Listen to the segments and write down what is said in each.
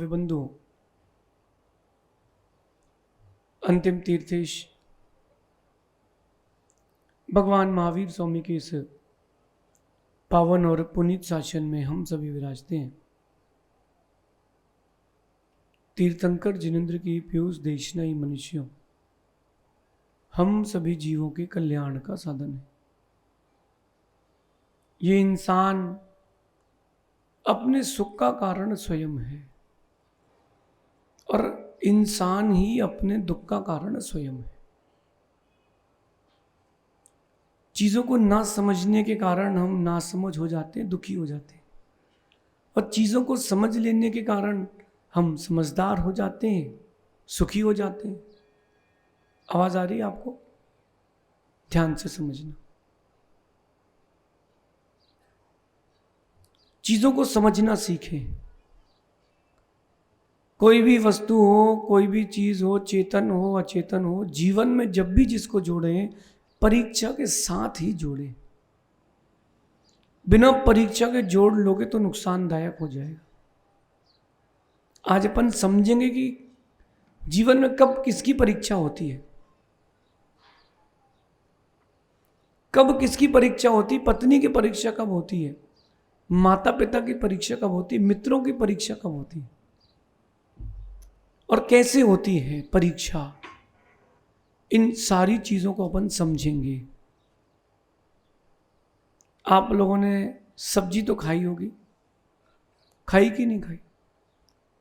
भव्य बंधुओं, अंतिम तीर्थेश भगवान महावीर स्वामी के इस पावन और पुनीत शासन में हम सभी विराजते हैं। तीर्थंकर जिनेंद्र की पीयूष देशनाई मनुष्यों, हम सभी जीवों के कल्याण का साधन है। ये इंसान अपने सुख का कारण स्वयं है और इंसान ही अपने दुख का कारण स्वयं है। चीजों को ना समझने के कारण हम नासमझ हो जाते हैं, दुखी हो जाते हैं, और चीजों को समझ लेने के कारण हम समझदार हो जाते हैं, सुखी हो जाते हैं। आवाज आ रही है आपको? ध्यान से समझना। चीजों को समझना सीखें। कोई भी वस्तु हो, कोई भी चीज हो, चेतन हो अचेतन हो, जीवन में जब भी जिसको जोड़ें परीक्षा के साथ ही जोड़ें। बिना परीक्षा के जोड़ लोगे तो नुकसानदायक हो जाएगा। आज अपन समझेंगे कि जीवन में कब किसकी परीक्षा होती है, कब किसकी परीक्षा होती है। पत्नी की परीक्षा कब होती है, माता पिता की परीक्षा कब होती है, मित्रों की परीक्षा कब होती है और कैसे होती है परीक्षा। इन सारी चीजों को अपन समझेंगे। आप लोगों ने सब्जी तो खाई होगी, खाई कि नहीं खाई?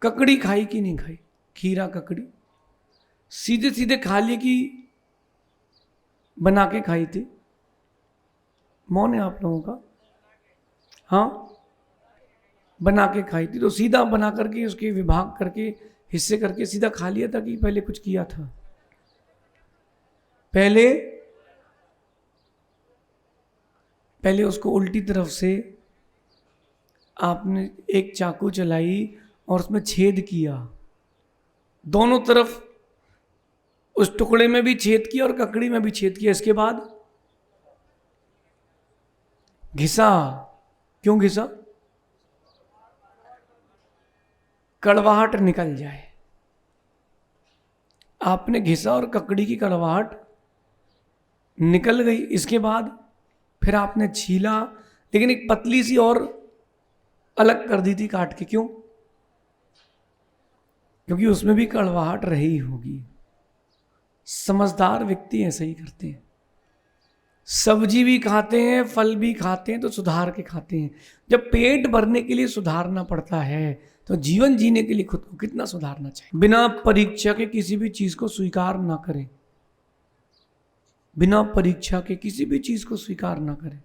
ककड़ी खाई कि नहीं खाई? खीरा ककड़ी सीधे सीधे खा ली कि बना के खाई थी? मौन है आप लोगों का? हाँ, बना के खाई थी। तो सीधा बना करके उसके विभाग करके हिस्से करके सीधा खा लिया था कि पहले कुछ किया था? पहले उसको उल्टी तरफ से आपने एक चाकू चलाई और उसमें छेद किया, दोनों तरफ उस टुकड़े में भी छेद किया और ककड़ी में भी छेद किया। इसके बाद घिसा। क्यों घिसा? कड़वाहट निकल जाए। आपने घिसा और ककड़ी की कड़वाहट निकल गई। इसके बाद फिर आपने छीला, लेकिन एक पतली सी और अलग कर दी थी काट के। क्यों? क्योंकि उसमें भी कड़वाहट रही होगी। समझदार व्यक्ति ऐसे ही करते हैं। सब्जी भी खाते हैं, फल भी खाते हैं तो सुधार के खाते हैं। जब पेट भरने के लिए सुधारना पड़ता है तो जीवन जीने के लिए खुद को कितना सुधारना चाहिए। बिना परीक्षा के किसी भी चीज को स्वीकार ना करें। बिना परीक्षा के किसी भी चीज को स्वीकार ना करें।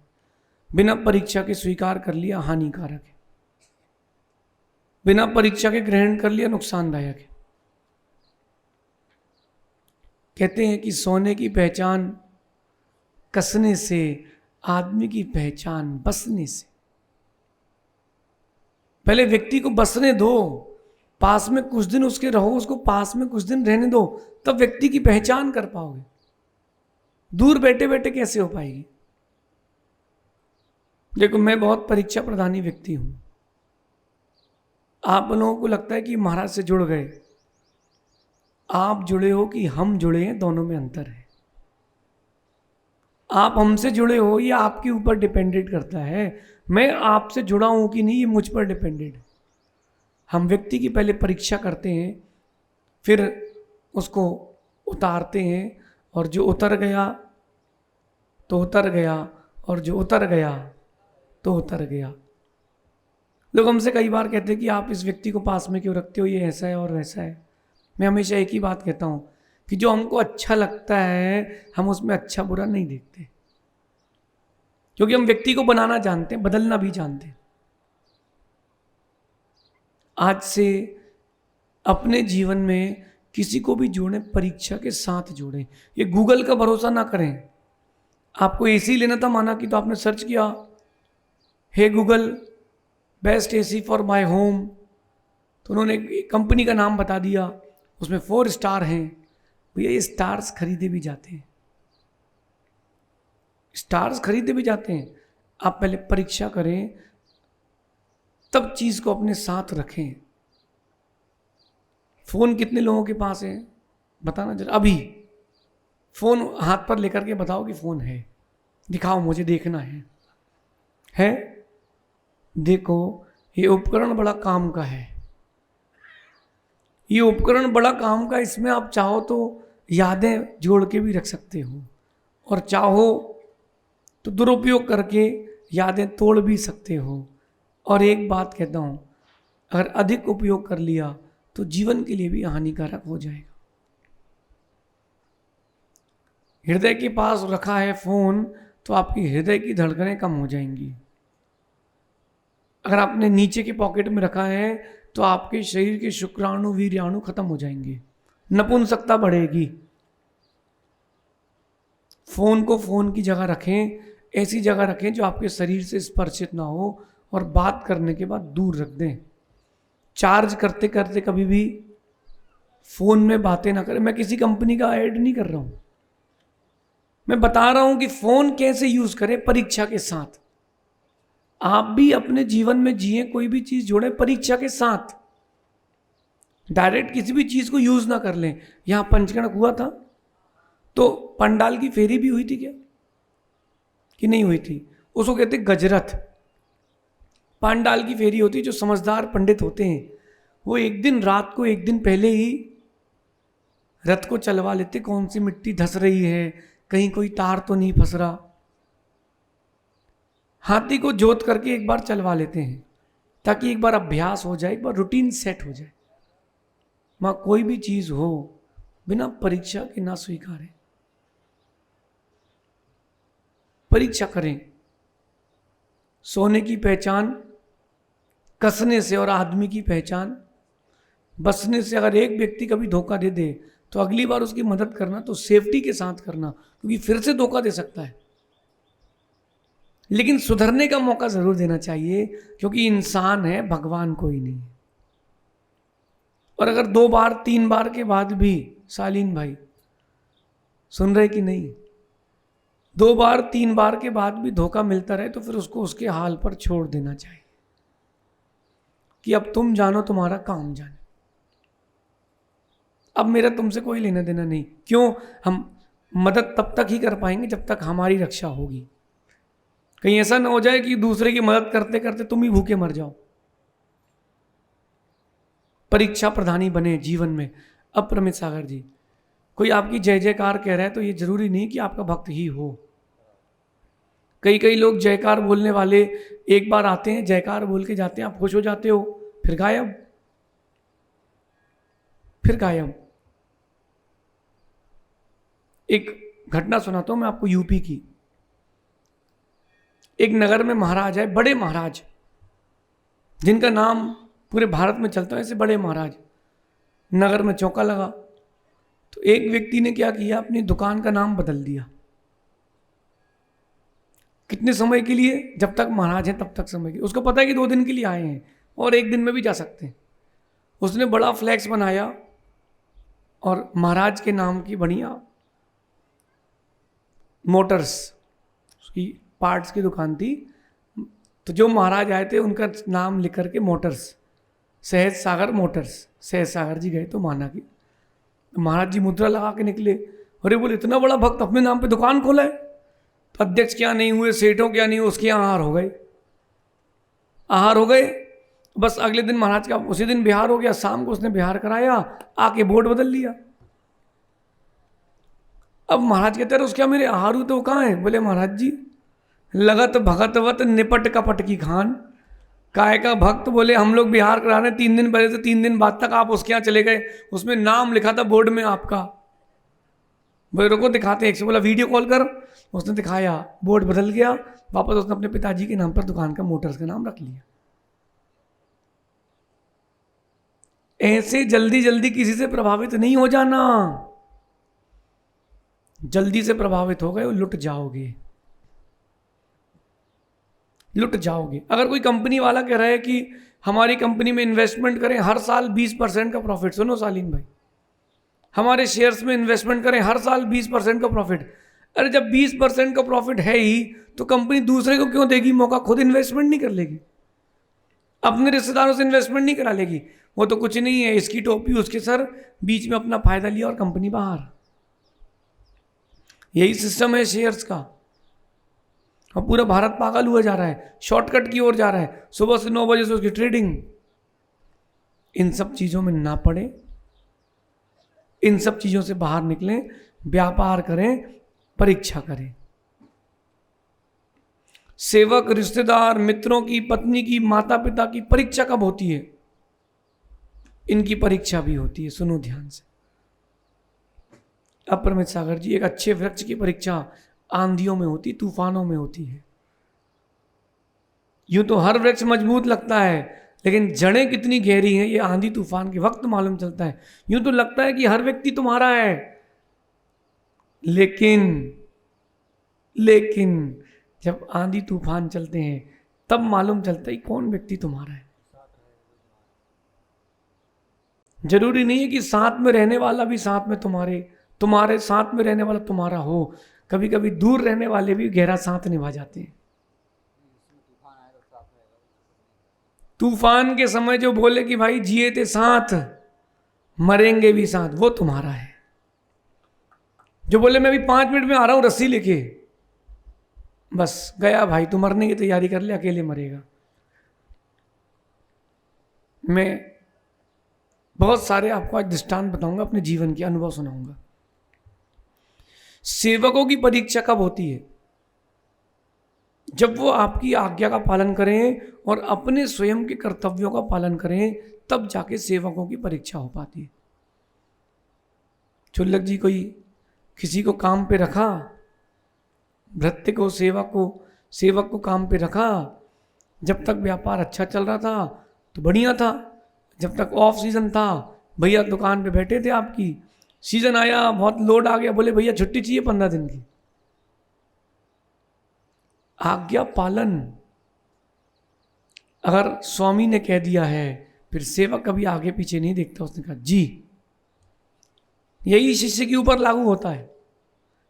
बिना परीक्षा के स्वीकार कर लिया हानिकारक है, बिना परीक्षा के ग्रहण कर लिया नुकसानदायक है। कहते हैं कि सोने की पहचान कसने से, आदमी की पहचान बसने से। पहले व्यक्ति को बसने दो, पास में कुछ दिन उसके रहो, उसको पास में कुछ दिन रहने दो, तब व्यक्ति की पहचान कर पाओगे। दूर बैठे बैठे कैसे हो पाएगी? देखो, मैं बहुत परीक्षा प्रधानी व्यक्ति हूं। आप लोगों को लगता है कि महाराज से जुड़ गए। आप जुड़े हो कि हम जुड़े हैं, दोनों में अंतर है। आप हमसे जुड़े हो ये आपके ऊपर डिपेंडेंट करता है। मैं आपसे जुड़ा हूं कि नहीं ये मुझ पर डिपेंडेंट है। हम व्यक्ति की पहले परीक्षा करते हैं, फिर उसको उतारते हैं, और जो उतर गया तो उतर गया, और जो उतर गया तो उतर गया। लोग हमसे कई बार कहते हैं कि आप इस व्यक्ति को पास में क्यों रखते हो, ये ऐसा है और वैसा है। मैं हमेशा एक ही बात कहता हूं कि जो हमको अच्छा लगता है हम उसमें अच्छा बुरा नहीं देखते, क्योंकि हम व्यक्ति को बनाना जानते हैं, बदलना भी जानते हैं। आज से अपने जीवन में किसी को भी जोड़ें, परीक्षा के साथ जोड़ें। ये गूगल का भरोसा ना करें। आपको एसी लेना था माना कि, तो आपने सर्च किया, hey Google best AC for my home, तो उन्होंने एक कंपनी का नाम बता दिया, उसमें 4 स्टार हैं। भैया ये स्टार्स खरीदे भी जाते हैं, स्टार्स खरीदे भी जाते हैं। आप पहले परीक्षा करें, तब चीज को अपने साथ रखें। फ़ोन कितने लोगों के पास है बताना जरा, अभी फ़ोन हाथ पर लेकर के बताओ कि फ़ोन है, दिखाओ मुझे, देखना है? देखो, ये उपकरण बड़ा काम का है, ये उपकरण बड़ा काम का, इसमें आप चाहो तो यादें जोड़ के भी रख सकते हो, और चाहो तो दुरुपयोग करके यादें तोड़ भी सकते हो। और एक बात कहता हूँ, अगर अधिक उपयोग कर लिया तो जीवन के लिए भी हानिकारक हो जाएगा। हृदय के पास रखा है फोन तो आपकी हृदय की धड़कनें कम हो जाएंगी। अगर आपने नीचे के पॉकेट में रखा है तो आपके शरीर के शुक्राणु वीर्याणु खत्म हो जाएंगे, नपुंसकता बढ़ेगी। फोन को फोन की जगह रखें, ऐसी जगह रखें जो आपके शरीर से स्पर्शित ना हो, और बात करने के बाद दूर रख दें। चार्ज करते करते कभी भी फोन में बातें ना करें। मैं किसी कंपनी का ऐड नहीं कर रहा हूं, मैं बता रहा हूं कि फोन कैसे यूज करें परीक्षा के साथ। आप भी अपने जीवन में जिए, कोई भी चीज जोड़े परीक्षा के साथ, डायरेक्ट किसी भी चीज को यूज ना कर लें। यहां पंचगणक हुआ था तो पंडाल की फेरी भी हुई थी क्या, कि नहीं हुई थी? उसको कहते गजरथ। पंडाल की फेरी होती, जो समझदार पंडित होते हैं वो एक दिन रात को, एक दिन पहले ही रथ को चलवा लेते, कौन सी मिट्टी धस रही है, कहीं कोई तार तो नहीं फंस रहा। हाथी को जोत करके एक बार चलवा लेते हैं ताकि एक बार अभ्यास हो जाए, एक बार रूटीन सेट हो जाए। मां कोई भी चीज हो बिना परीक्षा के ना स्वीकारें, परीक्षा करें। सोने की पहचान कसने से और आदमी की पहचान बसने से। अगर एक व्यक्ति कभी धोखा दे दे तो अगली बार उसकी मदद करना तो सेफ्टी के साथ करना, क्योंकि फिर से धोखा दे सकता है। लेकिन सुधरने का मौका जरूर देना चाहिए, क्योंकि इंसान है, भगवान कोई नहीं। और अगर 2 बार 3 बार के बाद भी, शालीन भाई सुन रहे कि नहीं, 2 बार 3 बार के बाद भी धोखा मिलता रहे तो फिर उसको उसके हाल पर छोड़ देना चाहिए कि अब तुम जानो, तुम्हारा काम जाने, अब मेरा तुमसे कोई लेना देना नहीं। क्यों? हम मदद तब तक ही कर पाएंगे जब तक हमारी रक्षा होगी। कहीं ऐसा ना हो जाए कि दूसरे की मदद करते करते तुम ही भूखे मर जाओ। परीक्षा प्रधानी बने जीवन में। अब प्रमित सागर जी, कोई आपकी जय जयकार कह रहा है तो ये जरूरी नहीं कि आपका भक्त ही हो। कई लोग जयकार बोलने वाले एक बार आते हैं, जयकार बोल के जाते हैं, आप खुश हो जाते हो, फिर गायब, फिर गायब। एक घटना सुनाता हूं मैं आपको यूपी की। एक नगर में महाराज है, बड़े महाराज, जिनका नाम पूरे भारत में चलता है, ऐसे बड़े महाराज। नगर में चौंका लगा तो एक व्यक्ति ने क्या किया, अपनी दुकान का नाम बदल दिया। कितने समय के लिए? जब तक महाराज हैं तब तक समय के। उसको पता है कि 2 दिन के लिए आए हैं और 1 दिन में भी जा सकते हैं। उसने बड़ा फ्लैक्स बनाया और महाराज के नाम की बढ़िया मोटर्स, उसकी पार्ट्स की दुकान थी, तो जो महाराज आए थे उनका नाम लिख करके मोटर्स, सहज सागर मोटर्स। सहज सागर जी गए तो माना कि महाराज जी मुद्रा लगा के निकले। अरे बोले, इतना बड़ा भक्त अपने नाम पे दुकान खोला है? तो अध्यक्ष क्या नहीं हुए, सेठों क्या नहीं हुए, उसके यहाँ आहार हो गए, आहार हो गए। बस अगले दिन महाराज का उसी दिन बिहार हो गया। शाम को उसने बिहार कराया, आके बोर्ड बदल लिया। अब महाराज कहते रहे, उसके मेरे आहारू तो कहाँ है? बोले, महाराज जी लगत भगतवत निपट कपट की खान, काय का भक्त। बोले, हम लोग बिहार करा रहे 3 दिन पहले से 3 दिन बाद तक आप उसके यहाँ चले गए, उसमें नाम लिखा था बोर्ड में आपका। बोले, रुको दिखाते हैं। बोला, वीडियो कॉल कर। उसने दिखाया, बोर्ड बदल गया। वापस उसने अपने पिताजी के नाम पर दुकान का मोटर्स का नाम रख लिया। ऐसे जल्दी जल्दी किसी से प्रभावित नहीं हो जाना। जल्दी से प्रभावित हो गए, लुट जाओगे, लुट जाओगे। अगर कोई कंपनी वाला कह रहा है कि हमारी कंपनी में इन्वेस्टमेंट करें, हर साल 20% का प्रॉफिट, सुनो शालीन भाई, हमारे शेयर्स में इन्वेस्टमेंट करें, हर साल 20% का प्रॉफिट। अरे जब 20% का प्रॉफिट है ही तो कंपनी दूसरे को क्यों देगी मौका? खुद इन्वेस्टमेंट नहीं कर लेगी, अपने रिश्तेदारों से इन्वेस्टमेंट नहीं करा लेगी? वो तो कुछ नहीं है, इसकी टोपी उसके सर, बीच में अपना फायदा लिया और कंपनी बाहर। यही सिस्टम है शेयर्स का। और पूरा भारत पागल हुआ जा रहा है, शॉर्टकट की ओर जा रहा है, सुबह से 9 बजे से उसकी ट्रेडिंग। इन सब चीजों में ना पड़े, इन सब चीजों से बाहर निकलें, व्यापार करें, परीक्षा करें। सेवक, रिश्तेदार, मित्रों की, पत्नी की, माता पिता की परीक्षा कब होती है? इनकी परीक्षा भी होती है, सुनो ध्यान से। अपरमित सागर जी, एक अच्छे वृक्ष की परीक्षा आंधियों में होती, तूफानों में होती है। यूं तो हर वृक्ष मजबूत लगता है, लेकिन जड़ें कितनी गहरी हैं ये आंधी तूफान के वक्त मालूम चलता है। यूं तो लगता है कि हर व्यक्ति तुम्हारा है, लेकिन जब आंधी तूफान चलते हैं तब मालूम चलता है कौन व्यक्ति तुम्हारा है। जरूरी नहीं है कि साथ में रहने वाला भी साथ में तुम्हारे साथ में रहने वाला तुम्हारा हो। कभी कभी दूर रहने वाले भी गहरा साथ निभा जाते हैं। तूफान के समय जो बोले कि भाई जिए थे साथ, मरेंगे भी साथ, वो तुम्हारा है। जो बोले मैं अभी 5 मिनट में आ रहा हूं रस्सी लेके, बस गया भाई, तू मरने की तैयारी कर ले, अकेले मरेगा। मैं बहुत सारे आपको आज दृष्टांत बताऊंगा, अपने जीवन के अनुभव सुनाऊंगा। सेवकों की परीक्षा कब होती है? जब वो आपकी आज्ञा का पालन करें और अपने स्वयं के कर्तव्यों का पालन करें, तब जाके सेवकों की परीक्षा हो पाती है। चुल्लक जी कोई किसी को काम पे रखा, भृत्य को, सेवक को काम पे रखा। जब तक व्यापार अच्छा चल रहा था तो बढ़िया था। जब तक ऑफ सीजन था, भैया दुकान पे बैठे थे आपकी, सीजन आया, बहुत लोड आ गया, बोले भैया छुट्टी चाहिए 15 दिन की। आज्ञा पालन, अगर स्वामी ने कह दिया है, फिर सेवक कभी आगे पीछे नहीं देखता। उसने कहा जी। यही शिष्य के ऊपर लागू होता है।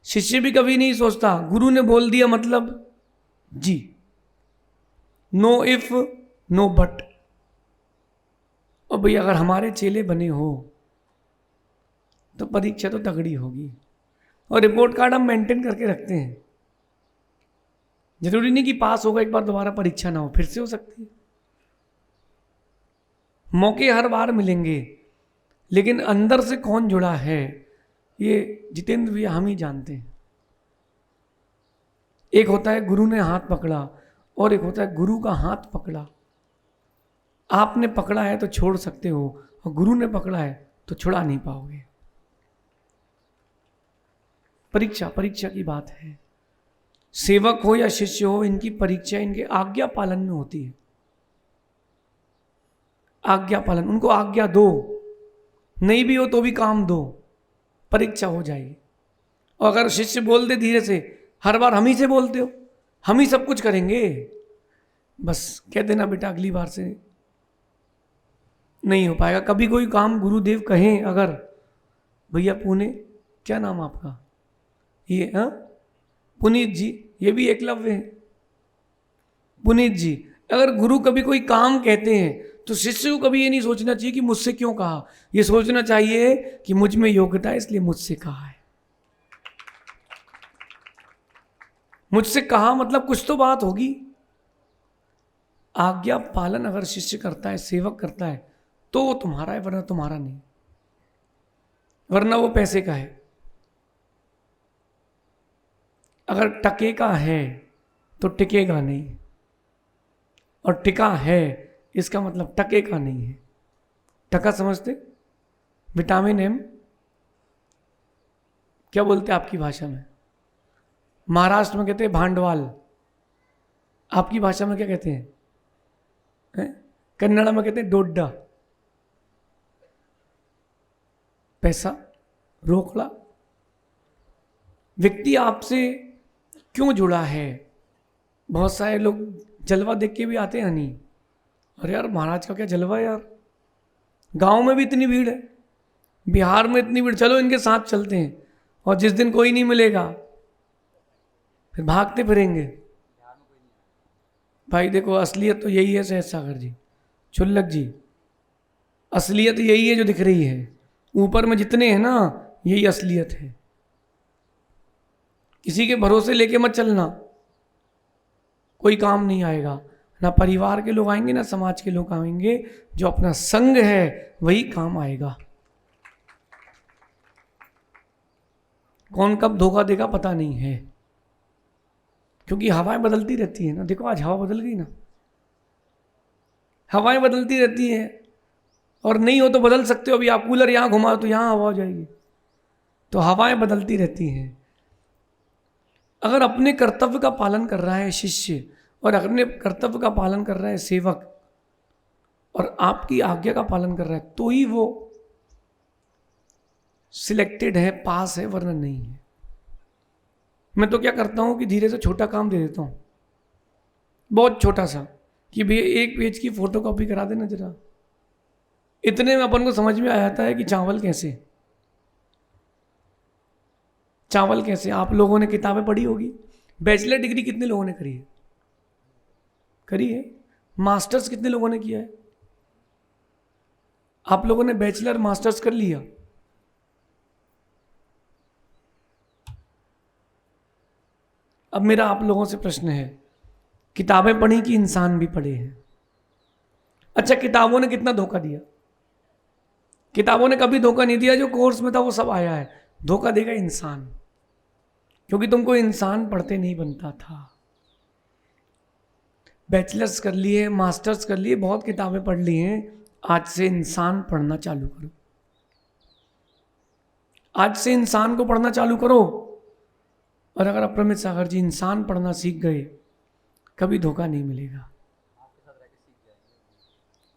शिष्य भी कभी नहीं सोचता गुरु ने बोल दिया मतलब जी, नो इफ नो बट। और भैया अगर हमारे चेले बने हो तो परीक्षा तो तगड़ी होगी। और रिपोर्ट कार्ड हम मेंटेन करके रखते हैं। जरूरी नहीं कि पास होगा एक बार, दोबारा परीक्षा ना हो, फिर से हो सकती है। मौके हर बार मिलेंगे, लेकिन अंदर से कौन जुड़ा है ये जितेंद्र भैया हम ही जानते हैं। एक होता है गुरु ने हाथ पकड़ा, और एक होता है गुरु का हाथ पकड़ा। आपने पकड़ा है तो छोड़ सकते हो, और गुरु ने पकड़ा है तो छुड़ा नहीं पाओगे। परीक्षा की बात है। सेवक हो या शिष्य हो, इनकी परीक्षा इनके आज्ञा पालन में होती है। आज्ञा पालन, उनको आज्ञा दो, नहीं भी हो तो भी काम दो, परीक्षा हो जाएगी। और अगर शिष्य बोल दे धीरे से, हर बार हम ही से बोलते हो, हम ही सब कुछ करेंगे, बस कह देना बेटा अगली बार से नहीं हो पाएगा। कभी कोई काम गुरुदेव कहें, अगर भैया पुणे, क्या नाम आपका, ये पुनीत जी, ये भी एकलव्य है, पुनीत जी, अगर गुरु कभी कोई काम कहते हैं तो शिष्य को कभी ये नहीं सोचना चाहिए कि मुझसे क्यों कहा। ये सोचना चाहिए कि मुझ में योग्यता है इसलिए मुझसे कहा है। मुझसे कहा मतलब कुछ तो बात होगी। आज्ञा पालन अगर शिष्य करता है, सेवक करता है, तो वो तुम्हारा है, वरना तुम्हारा नहीं, वरना वो पैसे का है। अगर टके का है तो टिकेगा नहीं, और टिका है इसका मतलब टके का नहीं है। टका समझते? विटामिन एम क्या बोलते हैं आपकी भाषा में? महाराष्ट्र में कहते हैं भांडवाल, आपकी भाषा में क्या कहते हैं? कन्नड़ा में कहते हैं डोड्डा, पैसा, रोकड़ा। व्यक्ति आपसे क्यों जुड़ा है? बहुत सारे लोग जलवा देख के भी आते हैं नहीं, अरे यार महाराज का क्या जलवा है यार, गांव में भी इतनी भीड़ है, बिहार में इतनी भीड़, चलो इनके साथ चलते हैं। और जिस दिन कोई नहीं मिलेगा फिर भागते फिरेंगे। भाई देखो असलियत तो यही है सहज सागर जी, चुल्लक जी, असलियत यही है जो दिख रही है, ऊपर में जितने हैं ना यही असलियत है। किसी के भरोसे लेके मत चलना, कोई काम नहीं आएगा। ना परिवार के लोग आएंगे ना समाज के लोग आएंगे, जो अपना संग है वही काम आएगा। कौन कब धोखा देगा पता नहीं है, क्योंकि हवाएं बदलती रहती है ना। देखो आज हवा बदल गई ना, हवाएं बदलती रहती है, और नहीं हो तो बदल सकते हो। अभी आप कूलर यहाँ घुमाओ तो यहाँ हवा हो जाएगी। तो हवाएं बदलती रहती हैं। अगर अपने कर्तव्य का पालन कर रहा है शिष्य, और अपने कर्तव्य का पालन कर रहा है सेवक, और आपकी आज्ञा का पालन कर रहा है, तो ही वो सिलेक्टेड है, पास है, वरना नहीं है। मैं तो क्या करता हूं कि धीरे से छोटा काम दे देता हूं, बहुत छोटा सा, कि भैया 1 पेज की फोटो कॉपी करा देना जरा। इतने में अपन को समझ में आ जाता है कि चावल कैसे। चावल कैसे। आप लोगों ने किताबें पढ़ी होगी, बैचलर डिग्री कितने लोगों ने करी है? करी है। मास्टर्स कितने लोगों ने किया है? आप लोगों ने बैचलर मास्टर्स कर लिया। अब मेरा आप लोगों से प्रश्न है, किताबें पढ़ी कि इंसान भी पढ़े हैं? अच्छा, किताबों ने कितना धोखा दिया? किताबों ने कभी धोखा नहीं दिया, जो कोर्स में था वो सब आया है। धोखा देगा इंसान, क्योंकि तुमको इंसान पढ़ते नहीं बनता था। बैचलर्स कर लिए, मास्टर्स कर लिए, बहुत किताबें पढ़ ली हैं, आज से इंसान पढ़ना चालू करो। आज से इंसान को पढ़ना चालू करो। और अगर अप्रमित सागर जी इंसान पढ़ना सीख गए, कभी धोखा नहीं मिलेगा।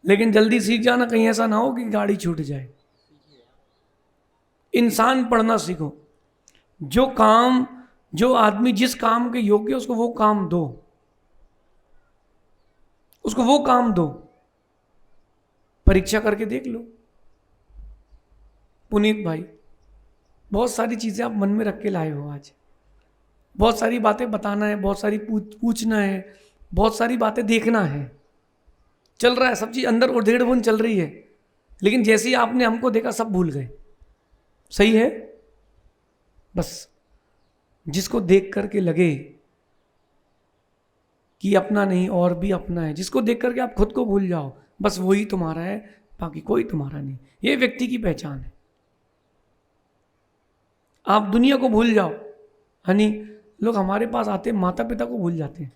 लेकिन जल्दी सीख जाना, कहीं ऐसा ना हो कि गाड़ी छूट जाए। इंसान पढ़ना सीखो। जो आदमी जिस काम के योग्य, उसको वो काम दो, उसको वो काम दो। परीक्षा करके देख लो। पुनीत भाई, बहुत सारी चीजें आप मन में रख के लाए हो आज। बहुत सारी बातें बताना है, बहुत सारी पूछना है, बहुत सारी बातें देखना है। चल रहा है सब चीज अंदर, और 1.5 बूंद चल रही है, लेकिन जैसे ही आपने हमको देखा सब भूल गए। सही है। बस जिसको देख करके लगे कि अपना नहीं और भी अपना है, जिसको देख करके आप खुद को भूल जाओ, बस वही तुम्हारा है, बाकी कोई तुम्हारा नहीं। ये व्यक्ति की पहचान है। आप दुनिया को भूल जाओ। हनी लोग हमारे पास आते हैं, माता पिता को भूल जाते हैं।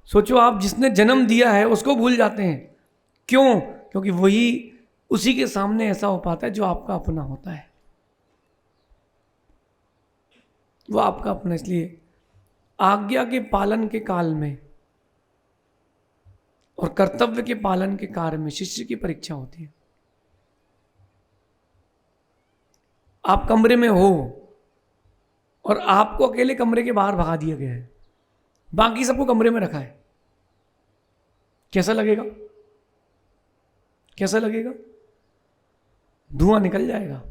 सोचो, आप जिसने जन्म दिया है उसको भूल जाते हैं। क्यों? क्योंकि वही उसी के सामने ऐसा हो पाता है जो आपका अपना होता है। वो आपका अपना। इसलिए आज्ञा के पालन के काल में और कर्तव्य के पालन के कार्य में शिष्य की परीक्षा होती है। आप कमरे में हो और आपको अकेले कमरे के बाहर भगा दिया गया है, बाकी सबको कमरे में रखा है, कैसा लगेगा? कैसा लगेगा? धुआं निकल जाएगा।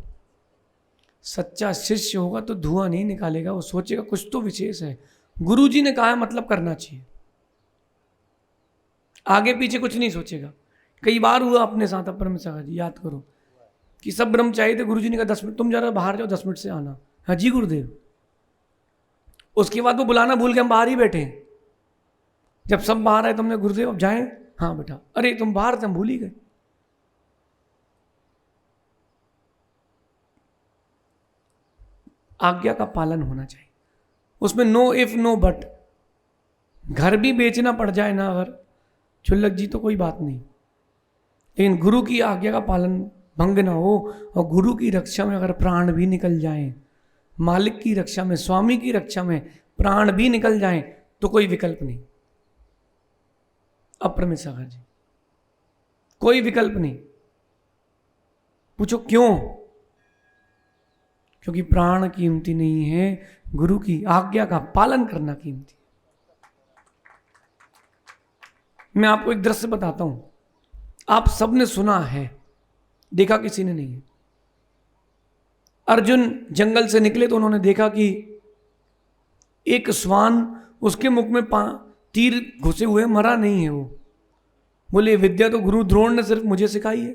सच्चा शिष्य होगा तो धुआं नहीं निकालेगा, वो सोचेगा कुछ तो विशेष है। गुरुजी ने कहा है मतलब करना चाहिए, आगे पीछे कुछ नहीं सोचेगा। कई बार हुआ अपने साथ, अपने सागर जी याद करो, कि सब ब्रह्मचारी थे, गुरुजी ने कहा 10 मिनट तुम जरा बाहर जाओ, 10 मिनट से आना। हाँ जी गुरुदेव। उसके बाद वो बुलाना भूल के हम बाहर ही बैठे हैं। जब सब बाहर आए तुमने गुरुदेव अब जाएं? हाँ बेटा। अरे तुम बाहर थे, हम भूल ही गए। आज्ञा का पालन होना चाहिए, उसमें नो इफ नो बट। घर भी बेचना पड़ जाए ना अगर क्षुल्लक जी तो कोई बात नहीं, लेकिन गुरु की आज्ञा का पालन भंग ना हो, और गुरु की रक्षा में अगर प्राण भी निकल जाएं, मालिक की रक्षा में, स्वामी की रक्षा में प्राण भी निकल जाएं, तो कोई विकल्प नहीं। अप्रमित सागर जी, कोई विकल्प नहीं। पूछो क्यों? क्योंकि प्राण कीमती नहीं है, गुरु की आज्ञा का पालन करना कीमती। मैं आपको एक दृश्य बताता हूं, आप सबने सुना है, देखा किसी ने नहीं है। अर्जुन जंगल से निकले तो उन्होंने देखा कि एक श्वान, उसके मुख में तीर घुसे हुए, मरा नहीं है वो। बोले विद्या तो गुरु द्रोण ने सिर्फ मुझे सिखाई है,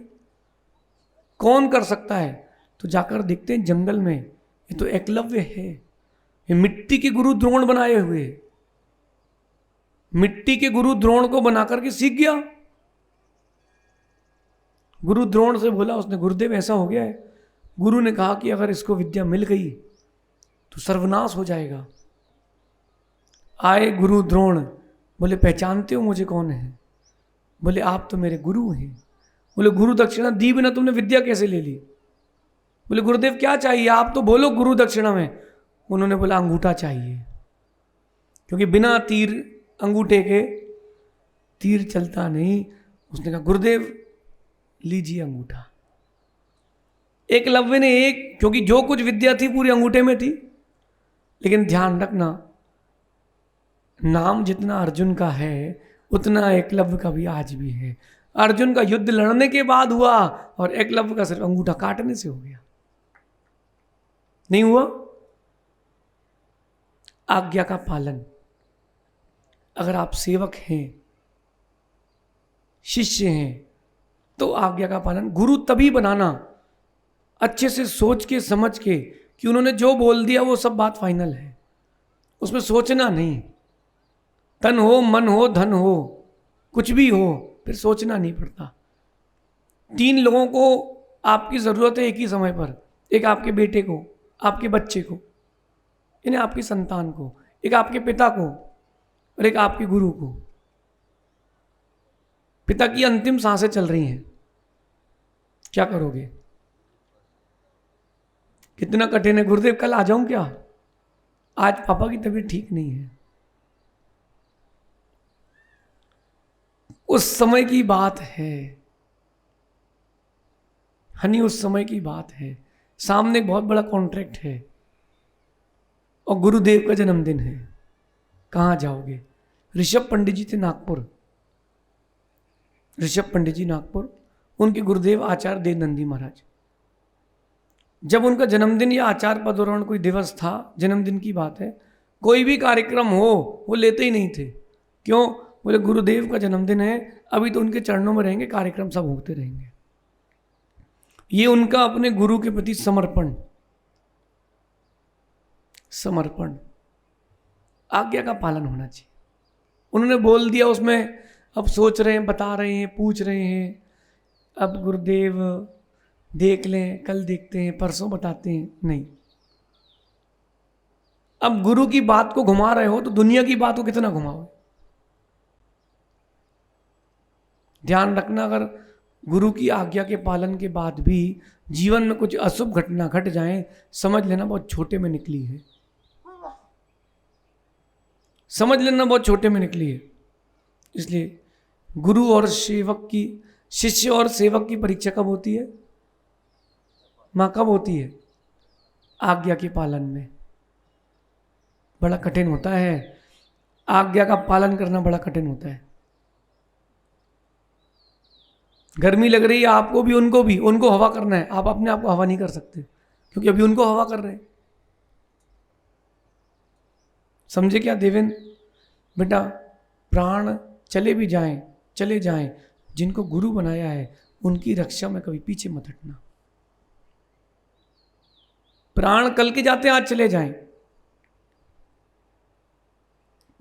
कौन कर सकता है? तो जाकर देखते हैं जंगल में, ये तो एकलव्य है, ये मिट्टी के गुरु द्रोण बनाए हुए, मिट्टी के गुरु द्रोण को बना करके सीख गया। गुरु द्रोण से बोला उसने, गुरुदेव ऐसा हो गया है। गुरु ने कहा कि अगर इसको विद्या मिल गई तो सर्वनाश हो जाएगा। आए गुरु द्रोण, बोले पहचानते हो मुझे कौन है? बोले आप तो मेरे गुरु हैं। बोले गुरु दक्षिणा दी बिना तुमने विद्या कैसे ले ली? बोले गुरुदेव क्या चाहिए, आप तो बोलो गुरु दक्षिणा में। उन्होंने बोला अंगूठा चाहिए, क्योंकि बिना तीर अंगूठे के तीर चलता नहीं। उसने कहा गुरुदेव लीजिए अंगूठा। एकलव्य ने क्योंकि जो कुछ विद्या थी पूरी अंगूठे में थी, लेकिन ध्यान रखना नाम जितना अर्जुन का है उतना एकलव्य का भी आज भी है। अर्जुन का युद्ध लड़ने के बाद हुआ और एकलव्य का सिर्फ अंगूठा काटने से हो गया, नहीं हुआ। आज्ञा का पालन, अगर आप सेवक हैं, शिष्य हैं, तो आज्ञा का पालन। गुरु तभी बनाना अच्छे से सोच के समझ के कि उन्होंने जो बोल दिया वो सब बात फाइनल है, उसमें सोचना नहीं। तन हो, मन हो, धन हो, कुछ भी हो, फिर सोचना नहीं पड़ता। 3 लोगों को आपकी ज़रूरत है एक ही समय पर, एक आपके बेटे को, आपके बच्चे को, यानी आपकी संतान को, एक आपके पिता को और एक आपके गुरु को। पिता की अंतिम सांसें चल रही हैं, क्या करोगे? कितना कठिन है। गुरुदेव कल आ जाऊं क्या? आज पापा की तबीयत ठीक नहीं है। उस समय की बात है हनी, उस समय की बात है। सामने एक बहुत बड़ा कॉन्ट्रैक्ट है और गुरुदेव का जन्मदिन है। कहाँ जाओगे? ऋषभ पंडित जी थे नागपुर, ऋषभ पंडित जी नागपुर, उनके गुरुदेव आचार्य देवनंदी महाराज। जब उनका जन्मदिन या आचार्य पदोरण कोई दिवस था, जन्मदिन की बात है, कोई भी कार्यक्रम हो वो लेते ही नहीं थे। क्यों? बोले गुरुदेव का जन्मदिन है, अभी तो उनके चरणों में रहेंगे, कार्यक्रम सब होते रहेंगे। ये उनका अपने गुरु के प्रति समर्पण, समर्पण। आज्ञा का पालन होना चाहिए। उन्होंने बोल दिया, उसमें अब सोच रहे हैं, बता रहे हैं, पूछ रहे हैं, अब गुरुदेव देख लें, कल देखते हैं, परसों बताते हैं, नहीं। अब गुरु की बात को घुमा रहे हो तो दुनिया की बात को कितना घुमाओ? ध्यान रखना, अगर गुरु की आज्ञा के पालन के बाद भी जीवन में कुछ अशुभ घटना घट जाए, समझ लेना बहुत छोटे में निकली है, समझ लेना बहुत छोटे में निकली है। इसलिए गुरु और सेवक की, शिष्य और सेवक की परीक्षा कब होती है? माँ कब होती है? आज्ञा के पालन में। बड़ा कठिन होता है, आज्ञा का पालन करना बड़ा कठिन होता है। गर्मी लग रही है आपको भी, उनको भी, उनको हवा करना है, आप अपने आप को हवा नहीं कर सकते क्योंकि अभी उनको हवा कर रहे हैं। समझे क्या देवेंद्र? बेटा प्राण चले भी जाएं, चले जाएं, जिनको गुरु बनाया है उनकी रक्षा में कभी पीछे मत हटना। प्राण कल के जाते हैं, आज चले जाएं।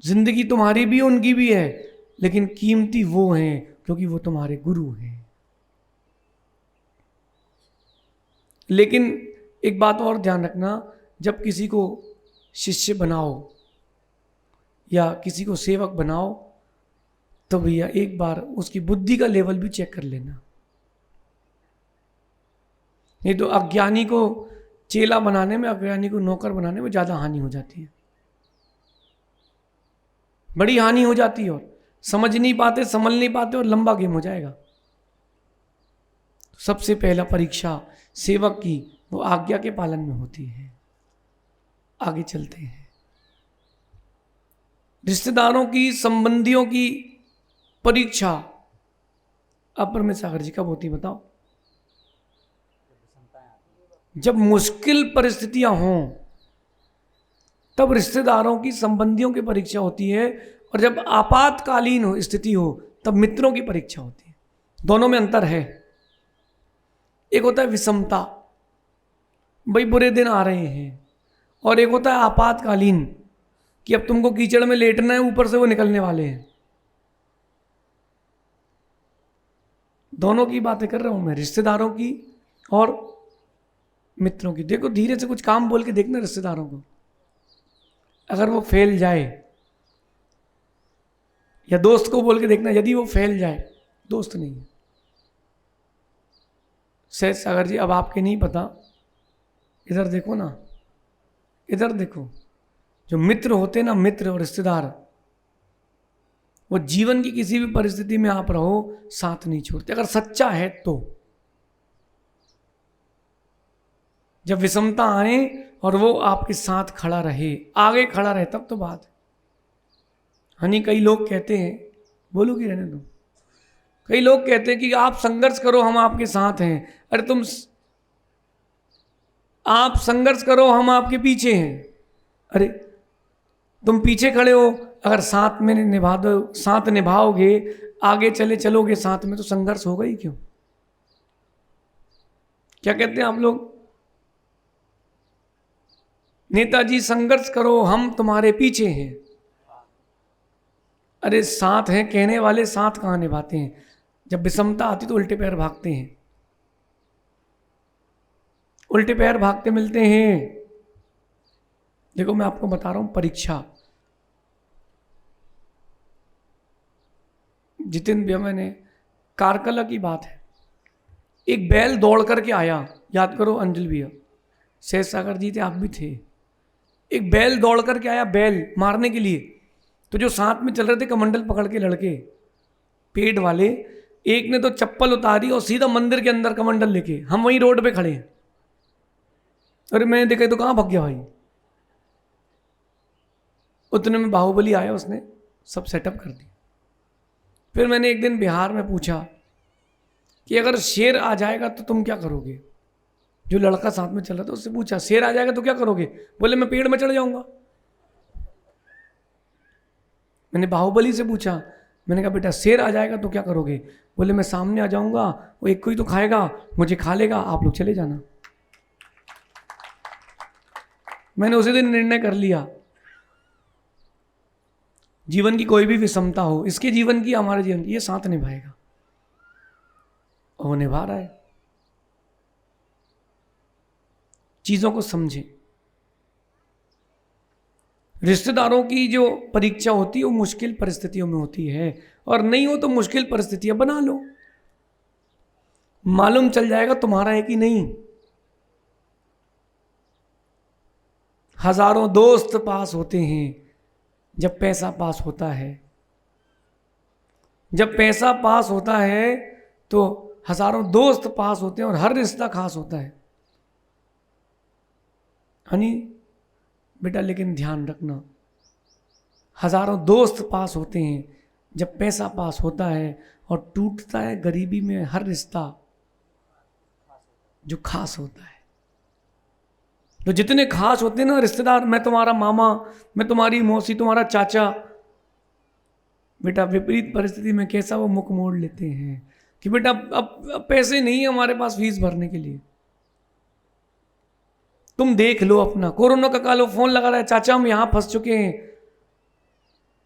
जिंदगी तुम्हारी भी उनकी भी है, लेकिन कीमती वो हैं क्योंकि वो तुम्हारे गुरु हैं। लेकिन एक बात और ध्यान रखना, जब किसी को शिष्य बनाओ या किसी को सेवक बनाओ तो भैया एक बार उसकी बुद्धि का लेवल भी चेक कर लेना। नहीं तो अज्ञानी को चेला बनाने में, अज्ञानी को नौकर बनाने में ज़्यादा हानि हो जाती है, बड़ी हानि हो जाती है, और समझ नहीं पाते, समझ नहीं पाते और लंबा गेम हो जाएगा। तो सबसे पहला परीक्षा सेवक की वो आज्ञा के पालन में होती है। आगे चलते हैं। रिश्तेदारों की, संबंधियों की परीक्षा अपर में सागर जी कब होती बताओ? जब मुश्किल परिस्थितियां हों तब रिश्तेदारों की, संबंधियों की परीक्षा होती है, और जब आपातकालीन स्थिति हो तब मित्रों की परीक्षा होती है। दोनों में अंतर है। एक होता है विषमता, भाई बुरे दिन आ रहे हैं, और एक होता है आपातकालीन कि अब तुमको कीचड़ में लेटना है, ऊपर से वो निकलने वाले हैं। दोनों की बातें कर रहा हूं मैं, रिश्तेदारों की और मित्रों की। देखो धीरे से कुछ काम बोल के देखना रिश्तेदारों को, अगर वो फैल जाए, या दोस्त को बोल के देखना, यदि वो फैल जाए, दोस्त नहीं है। सहज सागर जी, अब आपके नहीं पता, इधर देखो ना, इधर देखो, जो मित्र होते ना, मित्र और रिश्तेदार, वो जीवन की किसी भी परिस्थिति में आप रहो, साथ नहीं छोड़ते, अगर सच्चा है तो। जब विषमता आए और वो आपके साथ खड़ा रहे, आगे खड़ा रहे, तब तो बात है। हनी, कई लोग कहते हैं, बोलू कि रहने दो, कई लोग कहते हैं कि आप संघर्ष करो, हम आपके साथ हैं। अरे तुम, आप संघर्ष करो, हम आपके पीछे हैं। अरे तुम पीछे खड़े हो, अगर साथ में निभा दो, साथ निभाओगे, आगे चलोगे साथ में, तो संघर्ष होगा ही क्यों? क्या कहते हैं आप लोग? नेताजी, संघर्ष करो, हम तुम्हारे पीछे हैं। अरे साथ हैं कहने वाले साथ कहाँ निभाते हैं? जब विषमता आती तो उल्टे पैर भागते हैं, उल्टे पैर भागते मिलते हैं। देखो मैं आपको बता रहा हूं, परीक्षा, जितिन भैया, मैंने कारकला की बात है, एक बैल दौड़ करके आया, याद करो अंजलि भैया, सहज सागर जी थे, आप भी थे। एक बैल दौड़ करके आया, बैल मारने के लिए। तो जो साथ में चल रहे थे कमंडल पकड़ के लड़के, पेट वाले, एक ने तो चप्पल उतारी और सीधा मंदिर के अंदर कमंडल लेके, हम वहीं रोड पे खड़े हैं। अरे मैंने देखा तो कहाँ भाग गया भाई। उतने में बाहुबली आया, उसने सब सेटअप कर दिया। फिर मैंने एक दिन बिहार में पूछा कि अगर शेर आ जाएगा तो तुम क्या करोगे? जो लड़का साथ में चल रहा था उससे पूछा, शेर आ जाएगा तो क्या करोगे? बोले मैं पेड़ में चढ़ जाऊंगा। मैंने बाहुबली से पूछा, मैंने कहा बेटा शेर आ जाएगा तो क्या करोगे? बोले मैं सामने आ जाऊंगा, वो एक को ही तो खाएगा, मुझे खा लेगा, आप लोग चले जाना। मैंने उसी दिन निर्णय कर लिया, जीवन की कोई भी विषमता हो, इसके जीवन की हमारे जीवन की, ये साथ निभाएगा, और वो निभा रहा है। चीजों को समझें। रिश्तेदारों की जो परीक्षा होती है वो मुश्किल परिस्थितियों में होती है, और नहीं हो तो मुश्किल परिस्थितियां बना लो, मालूम चल जाएगा तुम्हारा है कि नहीं। हजारों दोस्त पास होते हैं जब पैसा पास होता है। जब पैसा पास होता है तो हजारों दोस्त पास होते हैं और हर रिश्ता खास होता है। हनी बेटा, लेकिन ध्यान रखना, हजारों दोस्त पास होते हैं जब पैसा पास होता है, और टूटता है गरीबी में हर रिश्ता जो खास होता है। तो जितने खास होते हैं ना रिश्तेदार, मैं तुम्हारा मामा, मैं तुम्हारी मौसी, तुम्हारा चाचा, बेटा विपरीत परिस्थिति में कैसा वो मुख मोड़ लेते हैं कि बेटा अब पैसे नहीं है हमारे पास फीस भरने के लिए। तुम देख लो अपना, कोरोना का काल, फोन लगा रहा है, चाचा हम यहां फंस चुके हैं,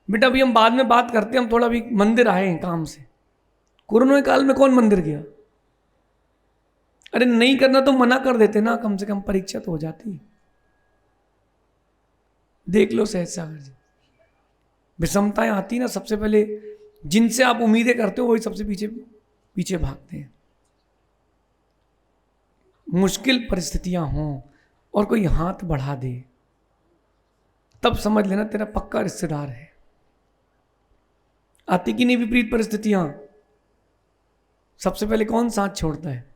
बेटा अभी हम बाद में बात करते हैं, हम थोड़ा भी मंदिर आए हैं काम से। कोरोना के काल में कौन मंदिर गया? अरे नहीं करना तो मना कर देते ना, कम से कम परीक्षा तो हो जाती। देख लो सहज सागर जी, विषमताएं आती ना, सबसे पहले जिनसे आप उम्मीदें करते हो वही सबसे पीछे पीछे भागते हैं। मुश्किल परिस्थितियां हों और कोई हाथ बढ़ा दे, तब समझ लेना तेरा पक्का रिश्तेदार है। आती कि नहीं विपरीत परिस्थितियां, सबसे पहले कौन साथ छोड़ता है?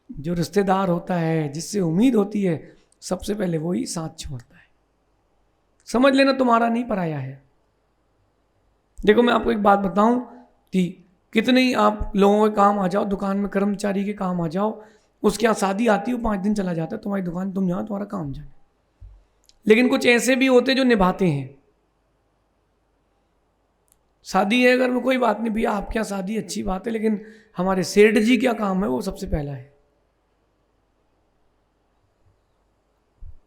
जो रिश्तेदार होता है, जिससे उम्मीद होती है, सबसे पहले वो ही साथ छोड़ता है। समझ लेना तुम्हारा नहीं पराया है। देखो मैं आपको एक बात बताऊं कि कितने ही आप लोगों के काम आ जाओ, दुकान में कर्मचारी के काम आ जाओ, उसके यहाँ शादी आती है, 5 दिन चला जाता है, तुम्हारी दुकान तुम जाओ, तुम्हारा काम जाए। लेकिन कुछ ऐसे भी होते जो निभाते हैं। शादी है घर में कोई बात नहीं भैया, आपके यहाँ शादी अच्छी बात है, लेकिन हमारे सेठ जी क्या काम है वो सबसे पहला है।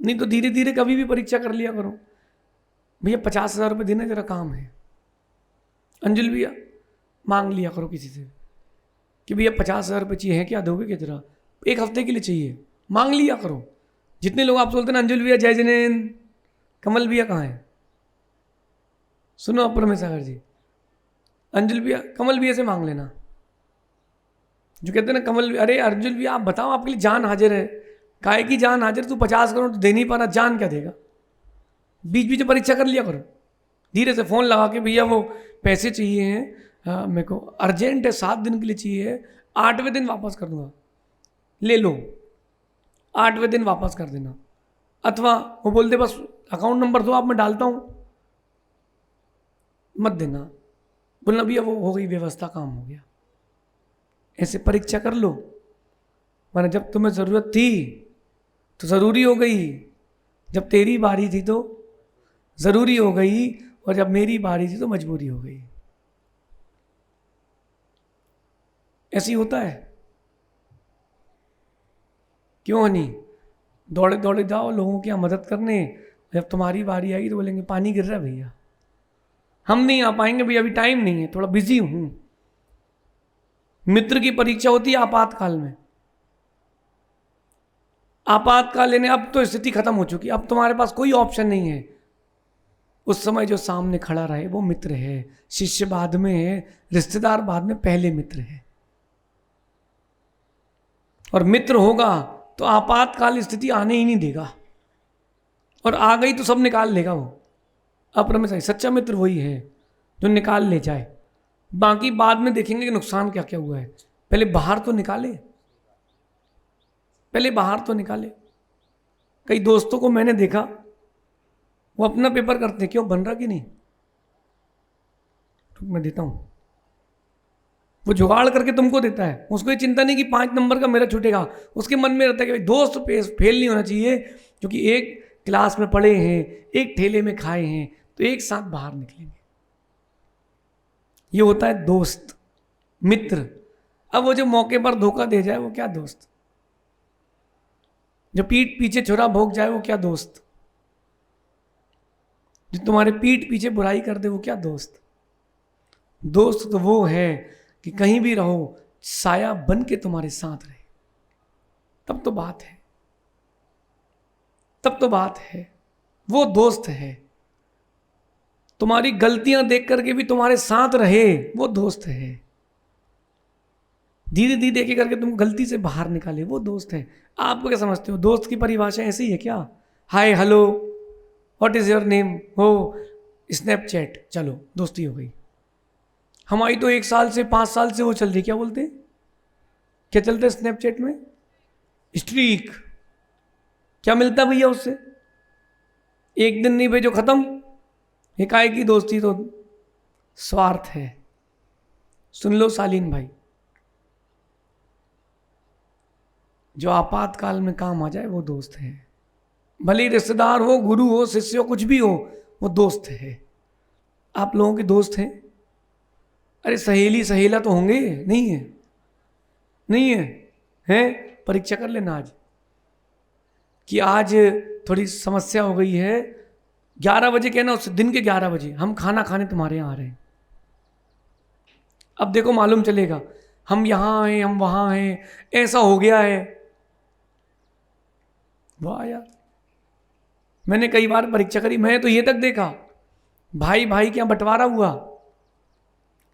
नहीं तो धीरे धीरे कभी भी परीक्षा कर लिया करो। भैया 50,000 रुपये देना जरा काम है, अंजुल भैया मांग लिया करो किसी से कि भैया 50,000 रुपये चाहिए है, क्या दोगे क्या, जरा 1 हफ्ते के लिए चाहिए, मांग लिया करो। जितने लोग आप बोलते हैं ना अंजुल भैया जय जिनेन्द्र, कमल भैया कहाँ है, सुनो अपर में सागर जी, अंजुल भैया कमल भैया से मांग लेना। जो कहते हैं ना कमल, अरे अर्जुन भैया आप बताओ, आपके लिए जान हाजिर है, काहे की जान हाजिर, तू 50 करोड़ तो दे नहीं पाना, जान क्या देगा। बीच बीच में परीक्षा कर लिया करो, धीरे से फ़ोन लगा के भैया वो पैसे चाहिए हैं, मेरे को अर्जेंट है, 7 दिन के लिए चाहिए, 8वें दिन वापस कर दूंगा, ले लो, 8वें दिन वापस कर देना। अथवा वो बोलते बस अकाउंट नंबर दो आप, मैं डालता हूँ, मत देना, बोलना भैया वो हो गई व्यवस्था, काम हो गया। ऐसे परीक्षा कर लो, वरना जब तुम्हें ज़रूरत थी तो ज़रूरी हो गई, जब तेरी बारी थी तो ज़रूरी हो गई, और जब मेरी बारी थी तो मजबूरी हो गई। ऐसी होता है, क्यों नहीं? दौड़े दौड़े जाओ लोगों की मदद करने, जब तुम्हारी बारी आएगी तो बोलेंगे पानी गिर रहा है भैया, हम नहीं आ पाएंगे भैया, अभी टाइम नहीं है, थोड़ा बिजी हूं। मित्र की परीक्षा होती है आपातकाल में, आपातकाल लेने, अब तो स्थिति खत्म हो चुकी, अब तुम्हारे पास कोई ऑप्शन नहीं है। उस समय जो सामने खड़ा रहे वो मित्र है, शिष्य बाद में है, रिश्तेदार बाद में, पहले मित्र है। और मित्र होगा तो आपातकाल स्थिति आने ही नहीं देगा, और आ गई तो सब निकाल लेगा वो। अपरमेश सच्चा मित्र वही है जो निकाल ले जाए, बाकी बाद में देखेंगे कि नुकसान क्या क्या हुआ है, पहले बाहर तो निकाले, पहले बाहर तो निकाले। कई दोस्तों को मैंने देखा वो अपना पेपर करते हैं, क्यों बन रहा कि नहीं, तो मैं देता हूं, वो जुगाड़ करके तुमको देता है, उसको ये चिंता नहीं कि 5 नंबर का मेरा छूटेगा, उसके मन में रहता है कि भाई दोस्त फेल नहीं होना चाहिए, क्योंकि एक क्लास में पढ़े हैं, एक ठेले में खाए हैं, तो एक साथ बाहर निकलेंगे। ये होता है दोस्त, मित्र। अब वो जो मौके पर धोखा दे जाए वो क्या दोस्त, जो पीठ पीछे छुरा भोंक जाए वो क्या दोस्त, जो तुम्हारे पीठ पीछे बुराई कर दे वो क्या दोस्त। दोस्त तो वो है कि कहीं भी रहो साया बन के तुम्हारे साथ रहे, तब तो बात है, तब तो बात है, वो दोस्त है। तुम्हारी गलतियां देख करके भी तुम्हारे साथ रहे, वो दोस्त है। धीरे धीरे देखे करके तुम गलती से बाहर निकाले, वो दोस्त है। आपको क्या समझते हो, दोस्त की परिभाषा ऐसी है क्या? Hi hello what is your name, हो स्नैपचैट, चलो दोस्ती हो गई। हमारी तो 1 साल से 5 साल से वो चल रही, क्या बोलते हैं, क्या चलता है स्नैपचैट में, स्ट्रीक। क्या मिलता भैया उससे, एक दिन नहीं भेजो खत्म। हिकाय की दोस्ती तो स्वार्थ है। सुन लो शालीन भाई, जो आपातकाल में काम आ जाए वो दोस्त है, भले ही रिश्तेदार हो, गुरु हो, शिष्य हो, कुछ भी हो, वो दोस्त है। आप लोगों के दोस्त हैं? अरे सहेली सहेला तो होंगे, नहीं है, नहीं है, हैं? परीक्षा कर लेना आज कि आज थोड़ी समस्या हो गई है, 11 बजे कहना, उस दिन के 11 बजे हम खाना खाने तुम्हारे यहाँ आ रहे हैं। अब देखो मालूम चलेगा, हम यहाँ हैं, हम वहाँ हैं, ऐसा हो गया है। वाह यार, मैंने कई बार परीक्षा करी, मैं तो ये तक देखा भाई भाई के यहाँ बंटवारा हुआ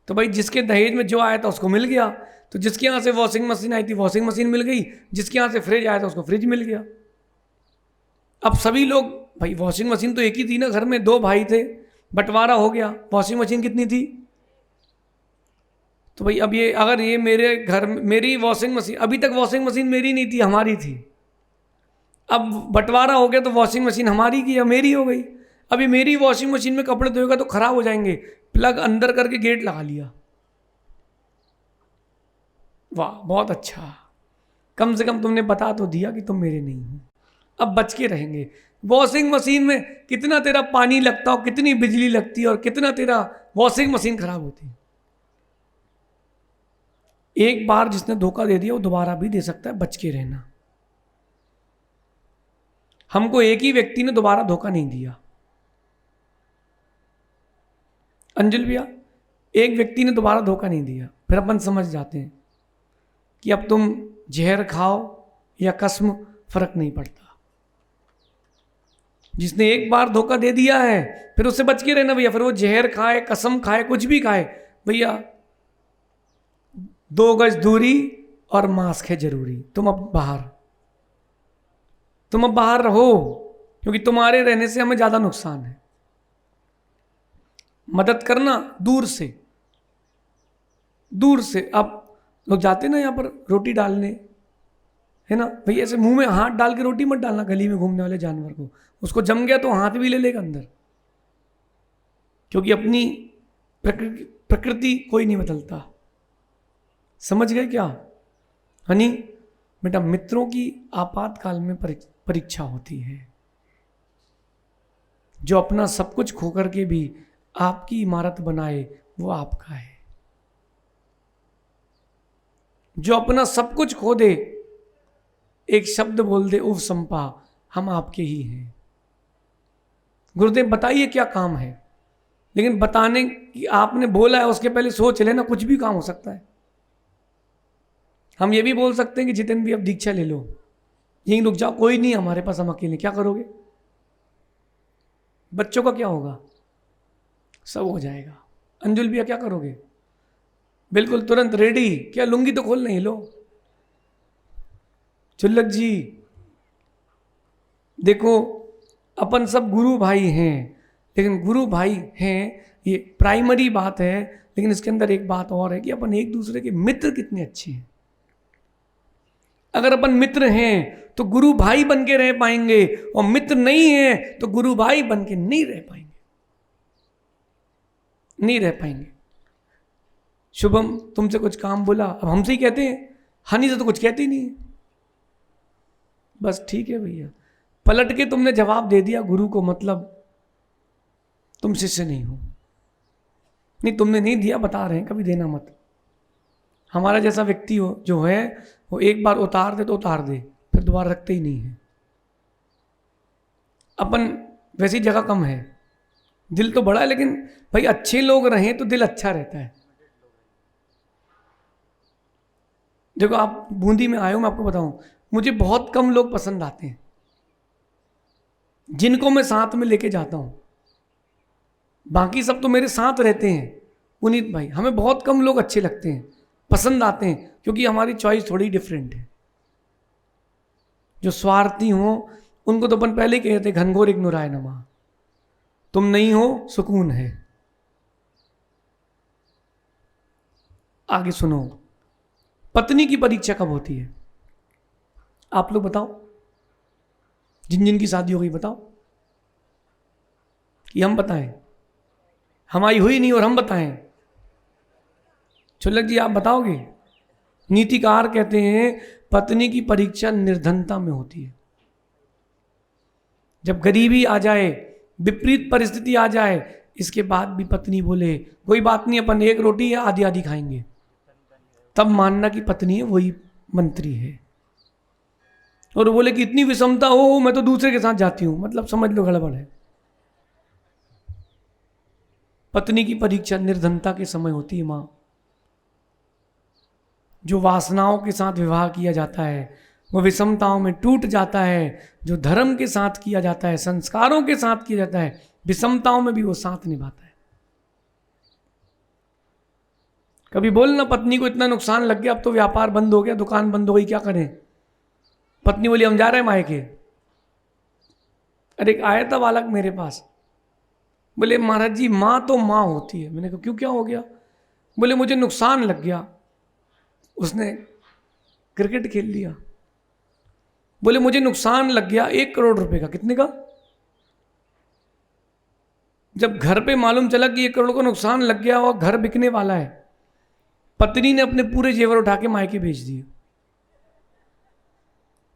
तो भाई जिसके दहेज में जो आया था उसको मिल गया, तो जिसके यहाँ से वॉशिंग मशीन आई थी वॉशिंग मशीन मिल गई, जिसके यहाँ से फ्रिज आया था उसको फ्रिज मिल गया। अब सभी लोग, भाई वॉशिंग मशीन तो एक ही थी ना, घर में 2 भाई थे, बंटवारा हो गया, वॉशिंग मशीन कितनी थी, तो भाई अब ये अगर ये मेरे घर में मेरी वॉशिंग मशीन, अभी तक वॉशिंग मशीन मेरी नहीं थी, हमारी थी, अब बंटवारा हो गया तो वॉशिंग मशीन हमारी की या मेरी हो गई। अभी मेरी वॉशिंग मशीन में कपड़े धोएगा तो खराब हो जाएंगे, प्लग अंदर करके गेट लगा लिया। वाह बहुत अच्छा, कम से कम तुमने बता तो दिया कि तुम मेरे नहीं हो। अब बच के रहेंगे। वॉशिंग मशीन में कितना तेरा पानी लगता हो, कितनी बिजली लगती है और कितना तेरा वॉशिंग मशीन खराब होती है। एक बार जिसने धोखा दे दिया वो दोबारा भी दे सकता है, बच के रहना। हमको एक ही व्यक्ति ने दोबारा धोखा नहीं दिया। अंजुल भैया, एक व्यक्ति ने दोबारा धोखा नहीं दिया, फिर अपन समझ जाते हैं कि अब तुम जहर खाओ या कसम, फर्क नहीं पड़ता। जिसने एक बार धोखा दे दिया है फिर उससे बच के रहना भैया। फिर वो जहर खाए, कसम खाए, कुछ भी खाए भैया, 2 गज दूरी और मास्क है जरूरी। तुम अब बाहर रहो, क्योंकि तुम्हारे रहने से हमें ज्यादा नुकसान है। मदद करना दूर से। अब लोग जाते ना यहाँ पर रोटी डालने, है ना भैया, ऐसे मुंह में हाथ डाल के रोटी मत डालना गली में घूमने वाले जानवर को। उसको जम गया तो हाथ भी ले लेगा अंदर, क्योंकि अपनी प्रकृति कोई नहीं बदलता। समझ गए क्या हनी? बेटा, मित्रों की आपातकाल में परीक्षा होती है। जो अपना सब कुछ खोकर के भी आपकी इमारत बनाए वो आपका है। जो अपना सब कुछ खो दे, एक शब्द बोल दे उफ संपा, हम आपके ही हैं। गुरुदेव बताइए क्या काम है, लेकिन बताने की आपने बोला है उसके पहले सोच लेना, कुछ भी काम हो सकता है। हम ये भी बोल सकते हैं कि जितेंद्र भी अब दीक्षा ले लो, यहीं रुक जाओ, कोई नहीं हमारे पास, हम अकेले। क्या करोगे? बच्चों का क्या होगा? सब हो जाएगा। अंजुल भैया क्या करोगे? बिल्कुल तुरंत रेडी। क्या लुंगी तो खोल नहीं लो। चुल्लक जी देखो, अपन सब गुरु भाई हैं, लेकिन गुरु भाई हैं ये प्राइमरी बात है, लेकिन इसके अंदर एक बात और है कि अपन एक दूसरे के मित्र कितने अच्छे हैं। अगर अपन मित्र हैं तो गुरु भाई बन के रह पाएंगे, और मित्र नहीं है तो गुरु भाई बन के नहीं रह पाएंगे। शुभम तुमसे कुछ काम बोला, अब हमसे ही कहते हैं, हनी से तो कुछ कहते ही नहीं है। बस ठीक है भैया, पलट के तुमने जवाब दे दिया गुरु को, मतलब तुम शिष्य नहीं हो। नहीं, तुमने नहीं दिया, बता रहे हैं, कभी देना मत। हमारा जैसा व्यक्ति हो जो है, वो एक बार उतार दे तो उतार दे, फिर दोबारा रखते ही नहीं है। अपन वैसी जगह कम है, दिल तो बड़ा है, लेकिन भाई अच्छे लोग रहें तो दिल अच्छा रहता है। देखो, आप बूंदी में आए हो, मैं आपको बताऊं, मुझे बहुत कम लोग पसंद आते हैं जिनको मैं साथ में लेके जाता हूं। बाकी सब तो मेरे साथ रहते हैं। पुनीत भाई, हमें बहुत कम लोग अच्छे लगते हैं, पसंद आते हैं, क्योंकि हमारी चॉइस थोड़ी डिफरेंट है। जो स्वार्थी हो उनको तो अपन पहले ही कहते घनघोर इग्नोराय नमा, तुम नहीं हो सुकून है। आगे सुनो, पत्नी की परीक्षा कब होती है? आप लोग बताओ, जिन जिन की शादी हो गई बताओ, कि हम बताएं? हमारी हुई नहीं और हम बताएं? चुल्लक जी आप बताओगे? नीतिकार कहते हैं पत्नी की परीक्षा निर्धनता में होती है। जब गरीबी आ जाए, विपरीत परिस्थिति आ जाए, इसके बाद भी पत्नी बोले कोई बात नहीं, अपन एक रोटी है आधी आधी खाएंगे, तब मानना कि पत्नी है वही मंत्री है। और बोले कि इतनी विषमता हो, मैं तो दूसरे के साथ जाती हूं, मतलब समझ लो गड़बड़ है। पत्नी की परीक्षा निर्धनता के समय होती है मां। जो वासनाओं के साथ विवाह किया जाता है वो विषमताओं में टूट जाता है। जो धर्म के साथ किया जाता है, संस्कारों के साथ किया जाता है, विषमताओं में भी वो साथ निभाता है। कभी बोलना पत्नी को इतना नुकसान लग गया, अब तो व्यापार बंद हो गया, दुकान बंद हो गई, क्या करें? पत्नी बोली हम जा रहे हैं मायके। अरे एक आया था बालक मेरे पास, बोले महाराज जी माँ तो माँ होती है। मैंने कहा क्यों, क्या हो गया? बोले मुझे नुकसान लग गया, उसने क्रिकेट खेल लिया। बोले मुझे नुकसान लग गया 1 करोड़ रुपए का। कितने का? जब घर पे मालूम चला कि 1 करोड़ का नुकसान लग गया और घर बिकने वाला है, पत्नी ने अपने पूरे जेवर उठा के मायके भेज दिए।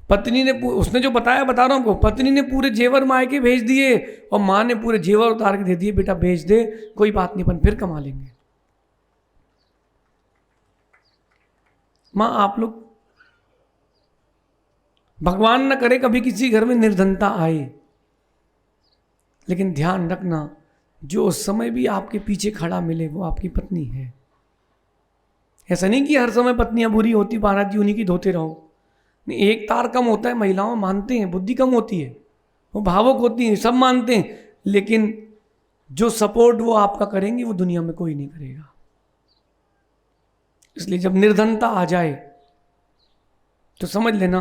पत्नी ने उसने जो बताया बता रहा हूँ आपको, पत्नी ने पूरे जेवर मायके भेज दिए और माँ ने पूरे जेवर उतार के दे दिए, बेटा भेज दे, कोई बात नहीं, अपन फिर कमा लेंगे। माँ आप लोग, भगवान न करे कभी किसी घर में निर्धनता आए, लेकिन ध्यान रखना जो उस समय भी आपके पीछे खड़ा मिले वो आपकी पत्नी है। ऐसा नहीं कि हर समय पत्नियां बुरी होती, महाराज जी उन्हीं की धोते रहो। नहीं, एक तार कम होता है, महिलाओं मानते हैं, बुद्धि कम होती है, वो भावुक होती हैं, सब मानते हैं, लेकिन जो सपोर्ट वो आपका करेंगे वो दुनिया में कोई नहीं करेगा। इसलिए जब निर्धनता आ जाए तो समझ लेना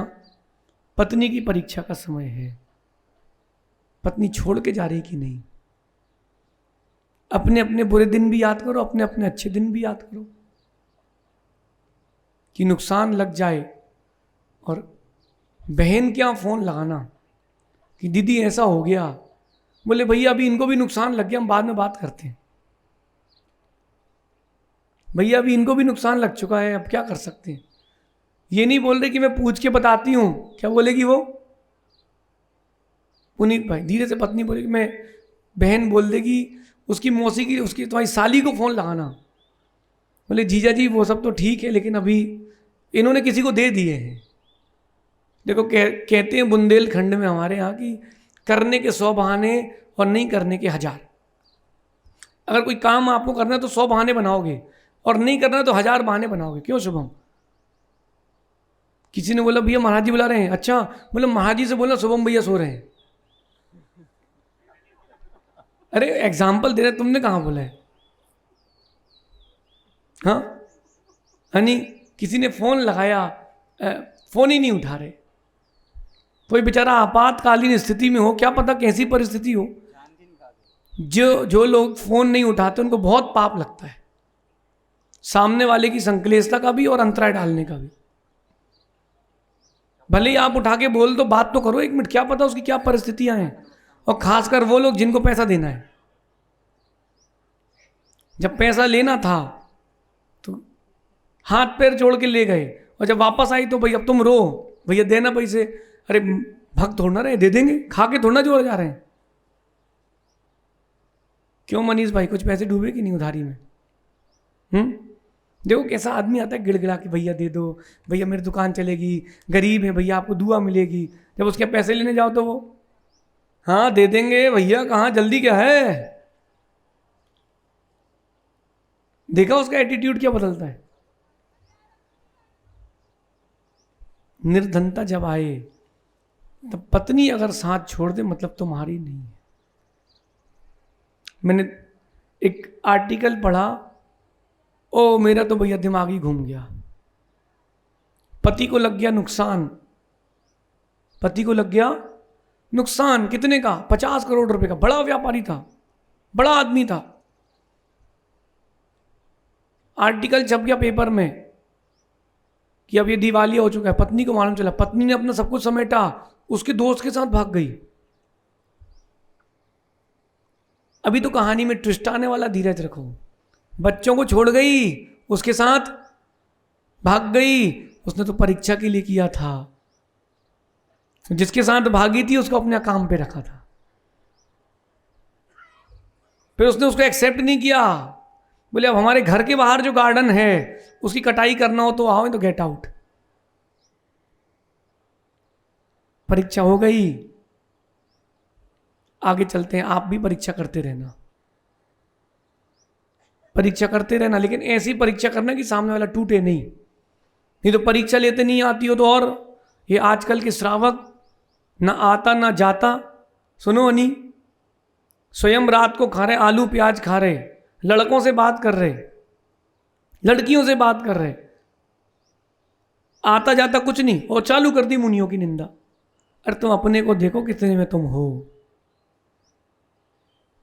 पत्नी की परीक्षा का समय है। पत्नी छोड़ के जा रही कि नहीं, अपने अपने बुरे दिन भी याद करो, अपने अपने अच्छे दिन भी याद करो, कि नुकसान लग जाए और बहन क्या फ़ोन लगाना कि दीदी ऐसा हो गया, बोले भैया अभी इनको भी नुकसान लग गया, हम बाद में बात करते हैं, भैया अभी इनको भी नुकसान लग चुका है, अब क्या कर सकते हैं। ये नहीं बोल रहे कि मैं पूछ के बताती हूँ, क्या बोलेगी वो पुनीत भाई, धीरे से पत्नी बोलेगी, मैं बहन बोल देगी उसकी मौसी की, उसकी तुम्हारी साली को फ़ोन लगाना, बोले जीजा जी वो सब तो ठीक है, लेकिन अभी इन्होंने किसी को दे दिए हैं। देखो कहते हैं बुंदेलखंड में हमारे यहाँ की करने के 100 बहाने और नहीं करने के 1000। अगर कोई काम आपको करना है तो 100 बहाने बनाओगे, और नहीं करना है तो 1000 बहाने बनाओगे। क्यों शुभम? किसी ने बोला भैया महाराज जी बुला रहे हैं, अच्छा, बोला महाराज जी से बोला शुभम भैया सो रहे हैं। अरे एग्जाम्पल दे रहे, तुमने कहाँ बोला है? हाँ हनी, किसी ने फोन लगाया, फोन ही नहीं उठा रहे, कोई बेचारा आपातकालीन स्थिति में हो, क्या पता कैसी परिस्थिति हो, जो लोग फोन नहीं उठाते उनको बहुत पाप लगता है, सामने वाले की संकलेशता का भी और अंतराय डालने का भी। भले ही आप उठा के बोल दो, बात तो करो 1 मिनट, क्या पता उसकी क्या परिस्थितियां हैं। और खासकर वो लोग जिनको पैसा देना है, जब पैसा लेना था तो हाथ पैर जोड़ के ले गए, और जब वापस आई तो भैया अब तुम रो, भैया देना पैसे। अरे भक्त थोड़ा रहे, दे देंगे, खा के थोड़ा जोड़ जा रहे हैं। क्यों मनीष भाई, कुछ पैसे डूबे कि नहीं उधारी में? देखो कैसा आदमी आता है गिड़गिड़ा के, भैया दे दो, भैया मेरी दुकान चलेगी, गरीब है भैया, आपको दुआ मिलेगी। जब उसके पैसे लेने जाओ तो वो हाँ दे देंगे भैया, कहाँ जल्दी क्या है। देखा उसका एटीट्यूड क्या बदलता है। निर्धनता जब आए तब पत्नी अगर साथ छोड़ दे मतलब तुम्हारी नहीं है। मैंने एक आर्टिकल पढ़ा, ओ मेरा तो भैया दिमाग ही घूम गया। पति को लग गया नुकसान, पति को लग गया नुकसान, कितने का? 50 करोड़ रुपए का। बड़ा व्यापारी था, बड़ा आदमी था। आर्टिकल छप गया पेपर में कि अब ये दिवालिया हो चुका है। पत्नी को मालूम चला, पत्नी ने अपना सब कुछ समेटा, उसके दोस्त के साथ भाग गई। अभी तो कहानी में ट्विस्ट आने वाला, धीरज रखो। बच्चों को छोड़ गई, उसके साथ भाग गई। उसने तो परीक्षा के लिए किया था, जिसके साथ भागी थी उसको अपने काम पे रखा था, फिर उसने उसको एक्सेप्ट नहीं किया। बोले अब हमारे घर के बाहर जो गार्डन है उसकी कटाई करना हो तो आओ, तो गेट आउट। परीक्षा हो गई, आगे चलते हैं। आप भी परीक्षा करते रहना, परीक्षा करते रहना, लेकिन ऐसी परीक्षा करना कि सामने वाला टूटे नहीं तो परीक्षा लेते नहीं आती हो तो। और ये आजकल के श्रावक ना आता ना जाता। सुनो अनी, स्वयं रात को खा रहे, आलू प्याज खा रहे, लड़कों से बात कर रहे, लड़कियों से बात कर रहे, आता जाता कुछ नहीं, और चालू कर दी मुनियों की निंदा। अरे तुम अपने को देखो कितने में तुम हो,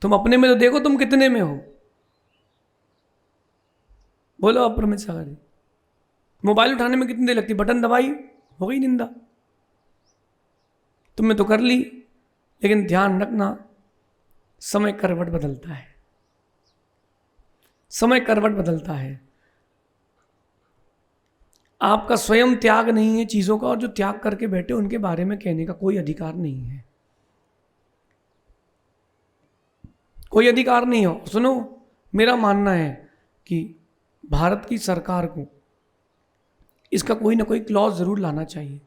तुम अपने में तो देखो तुम कितने में हो। बोलो अप्रमित सागरी, मोबाइल उठाने में कितनी देर लगती, बटन दबाई हो गई निंदा। तुमने तो कर ली, लेकिन ध्यान रखना समय करवट बदलता है, समय करवट बदलता है। आपका स्वयं त्याग नहीं है चीज़ों का, और जो त्याग करके बैठे उनके बारे में कहने का कोई अधिकार नहीं है, कोई अधिकार नहीं हो। सुनो, मेरा मानना है कि भारत की सरकार को इसका कोई ना कोई क्लॉज ज़रूर लाना चाहिए,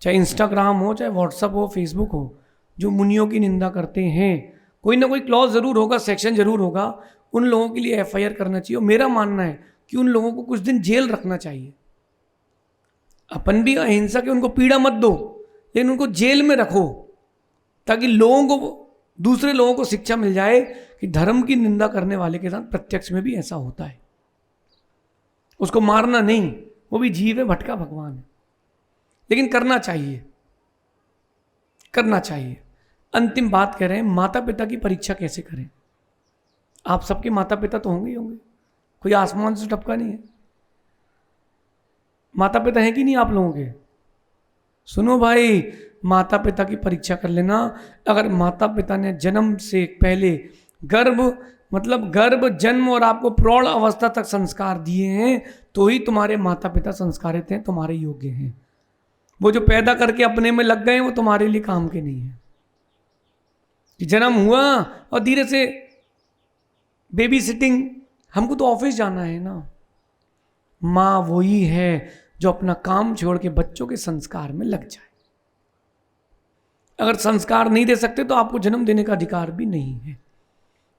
चाहे इंस्टाग्राम हो, चाहे व्हाट्सअप हो, फेसबुक हो, जो मुनियों की निंदा करते हैं, कोई ना कोई क्लॉज ज़रूर होगा, सेक्शन ज़रूर होगा, उन लोगों के लिए एफआईआर करना चाहिए। और मेरा मानना है कि उन लोगों को कुछ दिन जेल रखना चाहिए। अपन भी अहिंसा के उनको पीड़ा मत दो, लेकिन उनको जेल में रखो, ताकि लोगों को, दूसरे लोगों को शिक्षा मिल जाए कि धर्म की निंदा करने वाले के साथ प्रत्यक्ष में भी ऐसा होता है। उसको मारना नहीं, वो भी जीव है, भटका भगवान है, लेकिन करना चाहिए, करना चाहिए। अंतिम बात कह रहे हैं, माता पिता की परीक्षा कैसे करें। आप सबके माता पिता तो होंगे ही होंगे, कोई आसमान से टपका नहीं है। माता पिता हैं कि नहीं आप लोगों के? सुनो भाई, माता पिता की परीक्षा कर लेना। अगर माता पिता ने जन्म से पहले गर्भ, जन्म और आपको प्रौढ़ अवस्था तक संस्कार दिए हैं, तो ही तुम्हारे माता पिता संस्कारित हैं, तुम्हारे योग्य हैं। वो जो पैदा करके अपने में लग गए, वो तुम्हारे लिए काम के नहीं है। कि जन्म हुआ और धीरे से बेबी सिटिंग, हमको तो ऑफिस जाना है ना। माँ वही है जो अपना काम छोड़ के बच्चों के संस्कार में लग जाए। अगर संस्कार नहीं दे सकते तो आपको जन्म देने का अधिकार भी नहीं है।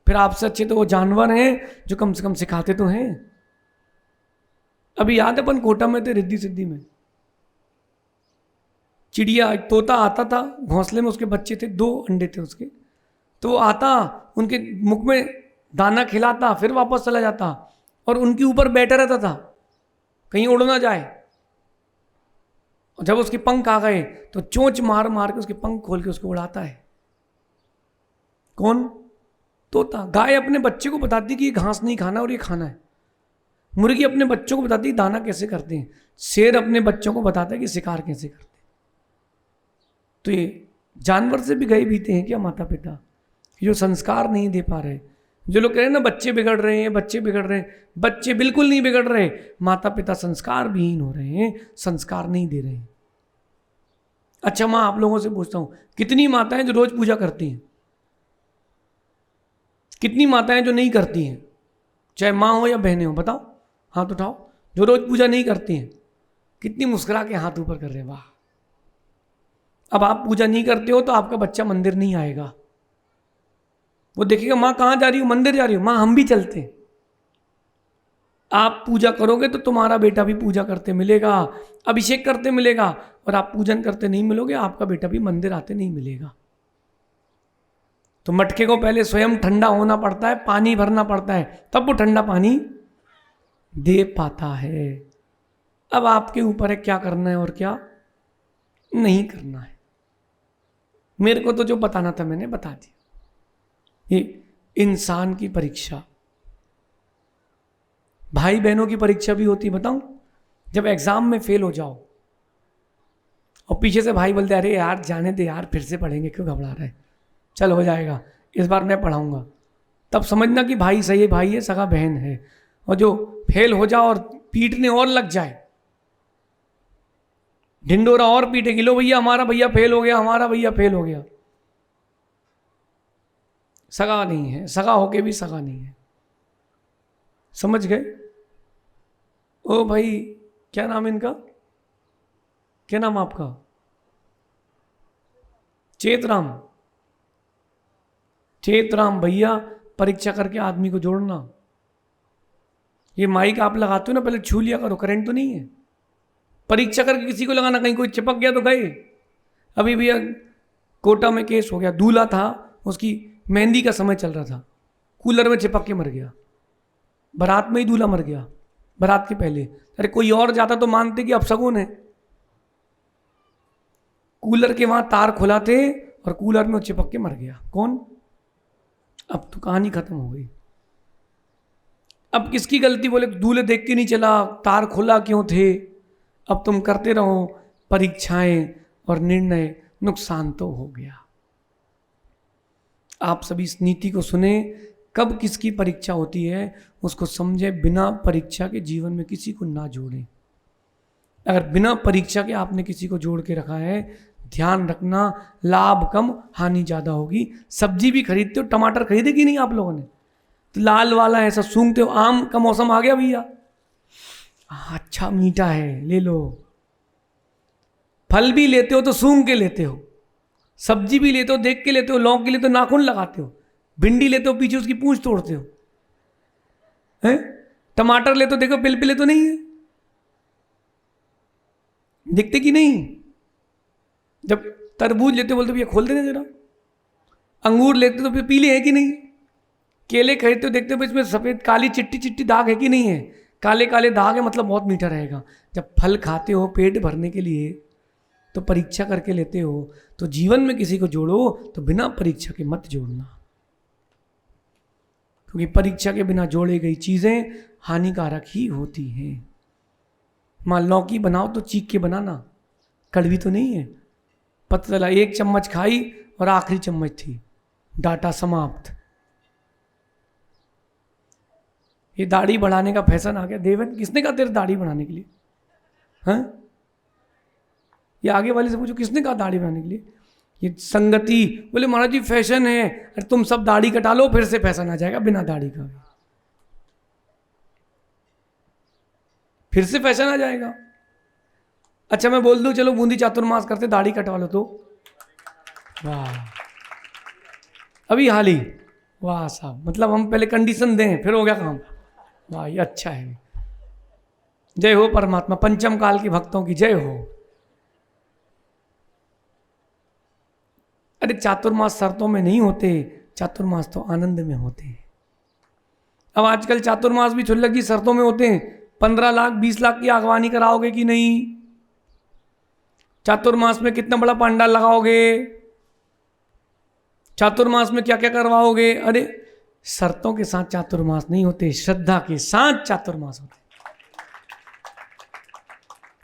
फिर आपसे अच्छे तो वो जानवर हैं जो कम से कम सिखाते तो हैं। अभी याद है अपन कोटा में थे, रिद्धि सिद्धि में, चिड़िया, एक तोता आता था, घोंसले में उसके बच्चे थे, 2 अंडे थे उसके, तो वो आता, उनके मुख में दाना खिलाता, फिर वापस चला जाता और उनके ऊपर बैठा रहता था कहीं उड़ ना जाए। और जब उसके पंख आ गए तो चोंच मार मार के उसके पंख खोल के उसको उड़ाता है। कौन? तोता। गाय अपने बच्चे को बताती कि ये घास नहीं खाना और ये खाना है। मुर्गी अपने बच्चों को बताती है दाना कैसे करते हैं। शेर अपने बच्चों को बताता है कि शिकार कैसे करते हैं। तो ये जानवर से भी गए बीते हैं क्या माता पिता, जो संस्कार नहीं दे पा रहे। जो लोग कह रहे हैं ना बच्चे बिगड़ रहे हैं, बच्चे बिगड़ रहे हैं, बच्चे बिल्कुल नहीं बिगड़ रहे, माता पिता संस्कार विहीन हो रहे हैं, संस्कार नहीं दे रहे हैं। अच्छा माँ, आप लोगों से पूछता हूं, कितनी माताएं जो रोज पूजा करती हैं, कितनी माताएं जो नहीं करती हैं, चाहे माँ हो या बहनें हो, बताओ, हाथ उठाओ। जो रोज पूजा नहीं करती हैं, कितनी मुस्कुरा के हाथ ऊपर कर रहे हैं, वाह। अब आप पूजा नहीं करते हो तो आपका बच्चा मंदिर नहीं आएगा। वो देखेगा माँ कहाँ जा रही हो, मंदिर जा रही हो, माँ हम भी चलते हैं। आप पूजा करोगे तो तुम्हारा बेटा भी पूजा करते मिलेगा, अभिषेक करते मिलेगा, और आप पूजन करते नहीं मिलोगे, आपका बेटा भी मंदिर आते नहीं मिलेगा। तो मटके को पहले स्वयं ठंडा होना पड़ता है, पानी भरना पड़ता है, तब वो ठंडा पानी दे पाता है। अब आपके ऊपर है क्या करना है और क्या नहीं करना है। मेरे को तो जो बताना था मैंने बता दिया। ये इंसान की परीक्षा, भाई बहनों की परीक्षा भी होती है। बताऊं, जब एग्जाम में फेल हो जाओ और पीछे से भाई बोलते अरे यार जाने दे यार, फिर से पढ़ेंगे, क्यों घबरा रहा है, चल हो जाएगा, इस बार मैं पढ़ाऊंगा, तब समझना कि भाई सही है, भाई है, सगा बहन है। और जो फेल हो जाओ और पीटने और लग जाए, ढिंडोरा और पीटेगी, लो भैया हमारा भैया फेल हो गया, हमारा भैया फेल हो गया, सगा नहीं है, सगा होके भी सगा नहीं है। समझ गए? ओ भाई, क्या नाम है इनका, क्या नाम आपका? चेतराम। चेतराम भैया, परीक्षा करके आदमी को जोड़ना। ये माइक आप लगाते हो ना, पहले छू लिया करो, करंट तो नहीं है। परीक्षा करके किसी को लगाना, कहीं कोई चिपक गया तो गए। अभी भैया कोटा में केस हो गया, दूल्हा था, उसकी मेहंदी का समय चल रहा था, कूलर में चिपक के मर गया। बारात में ही दूल्हा मर गया, बारात के पहले। अरे कोई और जाता तो मानते कि अपशगुन है। कूलर के वहां तार खुला थे और कूलर में चिपक के मर गया। कौन? अब तो कहानी खत्म हो गई। अब किसकी गलती? बोले दूल्हे देख के नहीं चला, तार खुला क्यों थे। अब तुम करते रहो परीक्षाएं और निर्णय, नुकसान तो हो गया। आप सभी इस नीति को सुने, कब किसकी परीक्षा होती है उसको समझे, बिना परीक्षा के जीवन में किसी को ना जोड़ें। अगर बिना परीक्षा के आपने किसी को जोड़ के रखा है, ध्यान रखना, लाभ कम हानि ज़्यादा होगी। सब्जी भी खरीदते हो, टमाटर खरीदे कि नहीं आप लोगों ने? तो लाल वाला ऐसा सूंघते हो, आम का मौसम आ गया भैया, अच्छा मीठा है, ले लो। फल भी लेते हो तो सूंघ के लेते हो, सब्जी भी लेते हो देख के लेते हो, लौंग के लेते हो नाखून लगाते हो, भिंडी लेते हो पीछे उसकी पूंछ तोड़ते हो, हैं? टमाटर लेते हो देखो पिलपिले तो नहीं है, दिखते कि नहीं? जब तरबूज लेते हो बोलते भैया खोल देने जरा। अंगूर लेते हो तो फिर पीले है कि नहीं? केले खरीदते हो देखते हो इसमें सफेद काली चिट्टी चिट्टी दाग है कि नहीं है? काले काले दाग है मतलब बहुत मीठा रहेगा। जब फल खाते हो पेट भरने के लिए तो परीक्षा करके लेते हो। तो जीवन में किसी को जोड़ो तो बिना परीक्षा के मत जोड़ना, क्योंकि परीक्षा के बिना जोड़ी गई चीजें हानिकारक ही होती हैं। मान लौकी बनाओ तो चीख के बनाना, कड़वी तो नहीं है। पता चला 1 चम्मच खाई और आखिरी चम्मच थी, डाटा समाप्त। ये दाढ़ी बढ़ाने का फैशन आ गया। देवन किसने कहा तेरे दाढ़ी बढ़ाने के लिए? हाँ, ये आगे वाले से पूछो किसने कहा दाढ़ी बढ़ाने के लिए? ये संगति। बोले महाराज जी फैशन है, अरे तुम सब दाढ़ी कटा लो फिर से फैशन आ जाएगा बिना दाढ़ी का, फिर से फैशन आ जाएगा। अच्छा मैं बोल दूं चलो बूंदी चातुर्मास करते दाढ़ी कटवा लो तो वाह, अभी हाल ही, वाह साहब, मतलब हम पहले कंडीशन दें फिर हो गया काम। वाह ये अच्छा है। जय हो परमात्मा, पंचम काल के भक्तों की जय हो। अरे चातुर्मास शर्तों में नहीं होते, चातुर्मास तो आनंद में होते हैं। अब आजकल चातुर्मास भी छुल्लक की शर्तों में होते हैं। 15 लाख 20 लाख की आगवानी कराओगे कि नहीं? चातुर्मास में कितना बड़ा पंडाल लगाओगे? चातुर्मास में क्या क्या करवाओगे? अरे शर्तों के साथ चातुर्मास नहीं होते, श्रद्धा के साथ चातुर्मास होते।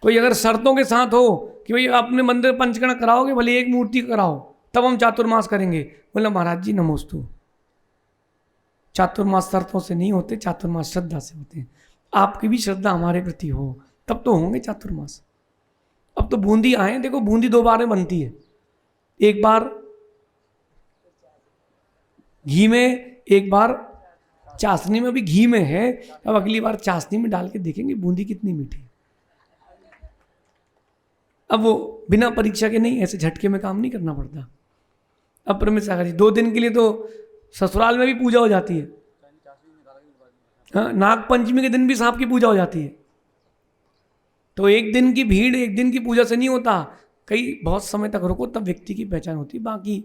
कोई अगर शर्तों के साथ हो कि भाई अपने मंदिर पंचकर्ण कराओगे, भले एक मूर्ति कराओ तब हम चातुर्मास करेंगे, बोला महाराज जी नमोस्तु। चातुर्मास शर्तों से नहीं होते, चातुर्मास श्रद्धा से होते हैं। आपकी भी श्रद्धा हमारे प्रति हो तब तो होंगे चातुर्मास। अब तो बूंदी आए, देखो बूंदी 2 बार में बनती है, एक बार घी में, एक बार चाशनी में। अभी घी में है, अब अगली बार चाशनी में डाल के देखेंगे बूंदी कितनी मीठी। अब वो बिना परीक्षा के नहीं, ऐसे झटके में काम नहीं करना पड़ता। अब प्रमेश सागर जी 2 दिन के लिए तो ससुराल में भी पूजा हो जाती है। हाँ, नाग पंचमी के दिन भी सांप की पूजा हो जाती है। तो एक दिन की भीड़ एक दिन की पूजा से नहीं होता, कई बहुत समय तक रुको तब व्यक्ति की पहचान होती। बाकी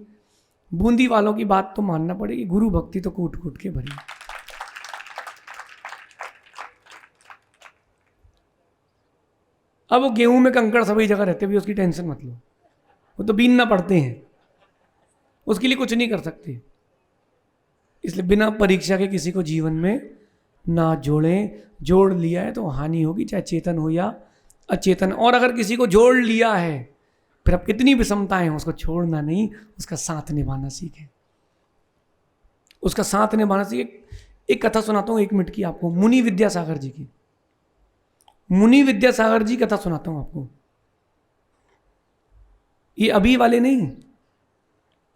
बूंदी वालों की बात तो मानना पड़ेगी, गुरु भक्ति तो कूट कूट के भरी। अब वो गेहूं में कंकड़ सभी जगह रहते भी, उसकी टेंशन मत लो, वो तो बीनना पड़ते हैं, उसके लिए कुछ नहीं कर सकते। इसलिए बिना परीक्षा के किसी को जीवन में ना जोड़ें। जोड़ लिया है तो हानि होगी, चाहे चेतन हो या अचेतन। और अगर किसी को जोड़ लिया है फिर अब कितनी विषमताएं हैं, उसको छोड़ना नहीं, उसका साथ निभाना सीखें, उसका साथ निभाना सीखें। एक कथा सुनाता हूँ 1 मिनट की आपको, मुनि विद्यासागर जी की। मुनि विद्यासागर जी कथा सुनाता हूँ आपको, ये अभी वाले नहीं।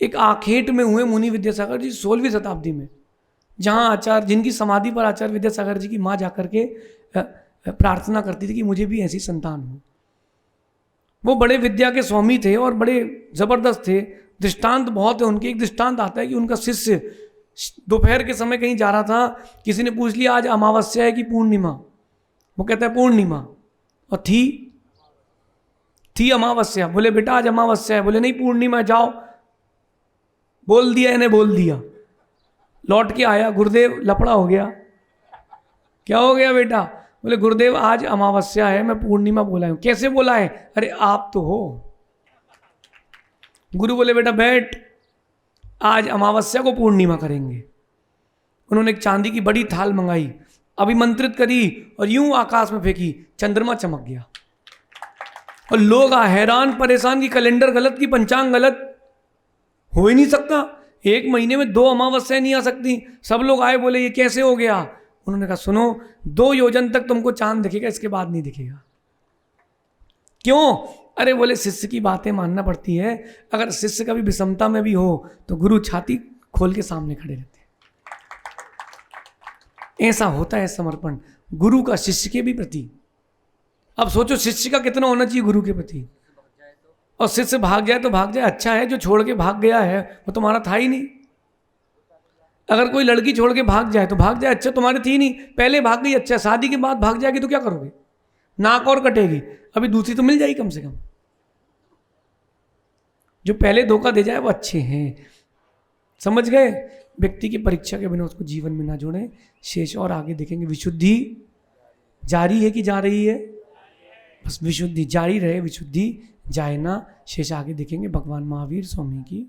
एक आखेट में हुए मुनि विद्यासागर जी 16वीं शताब्दी में, जहाँ आचार्य, जिनकी समाधि पर आचार्य विद्यासागर जी की माँ जाकर के प्रार्थना करती थी कि मुझे भी ऐसी संतान हो। वो बड़े विद्या के स्वामी थे और बड़े जबरदस्त थे, दृष्टांत बहुत है उनके। एक दृष्टांत आता है कि उनका शिष्य दोपहर के समय कहीं जा रहा था, किसी ने पूछ लिया आज अमावस्या है कि पूर्णिमा? वो कहता है पूर्णिमा। और थी अमावस्या। बोले बेटा आज अमावस्या है। बोले नहीं पूर्णिमा, जाओ। बोल दिया इन्हें, बोल दिया। लौट के आया, गुरुदेव लफड़ा हो गया। क्या हो गया बेटा? बोले गुरुदेव आज अमावस्या है, मैं पूर्णिमा बोला हूं। कैसे बोला है? अरे आप तो हो। गुरु बोले बेटा बैठ, आज अमावस्या को पूर्णिमा करेंगे। उन्होंने एक चांदी की बड़ी थाल मंगाई, अभिमंत्रित करी और यूं आकाश में फेंकी, चंद्रमा चमक गया। और लोग हैरान परेशान की कैलेंडर गलत, की पंचांग गलत, हो ही नहीं सकता। 1 महीने में 2 अमावस्याएं नहीं आ सकती। सब लोग आए, बोले ये कैसे हो गया? उन्होंने कहा सुनो, 2 योजन तक तुमको चांद दिखेगा, इसके बाद नहीं दिखेगा। क्यों? अरे बोले शिष्य की बातें मानना पड़ती है। अगर शिष्य कभी विषमता में भी हो तो गुरु छाती खोल के सामने खड़े रहते हैं। ऐसा होता है समर्पण गुरु का शिष्य के भी प्रति। अब सोचो शिष्य का कितना होना चाहिए गुरु के प्रति। और शिष्य भाग जाए तो भाग जाए, अच्छा है। जो छोड़ के भाग गया है वो तुम्हारा था ही नहीं। अगर कोई लड़की छोड़ के भाग जाए तो भाग जाए, अच्छा तुम्हारी थी नहीं, पहले भाग गई, अच्छा शादी के बाद भाग जाएगी तो क्या करोगे? नाक और कटेगी, अभी दूसरी तो मिल जाएगी कम से कम। जो पहले धोखा दे जाए वो अच्छे हैं, समझ गए? व्यक्ति की परीक्षा के बिना उसको जीवन में ना जोड़ें। शेष और आगे देखेंगे। विशुद्धि जारी है कि जा रही है? बस विशुद्धि जारी रहे, विशुद्धि जाए ना। शेष आगे देखेंगे। भगवान महावीर स्वामी की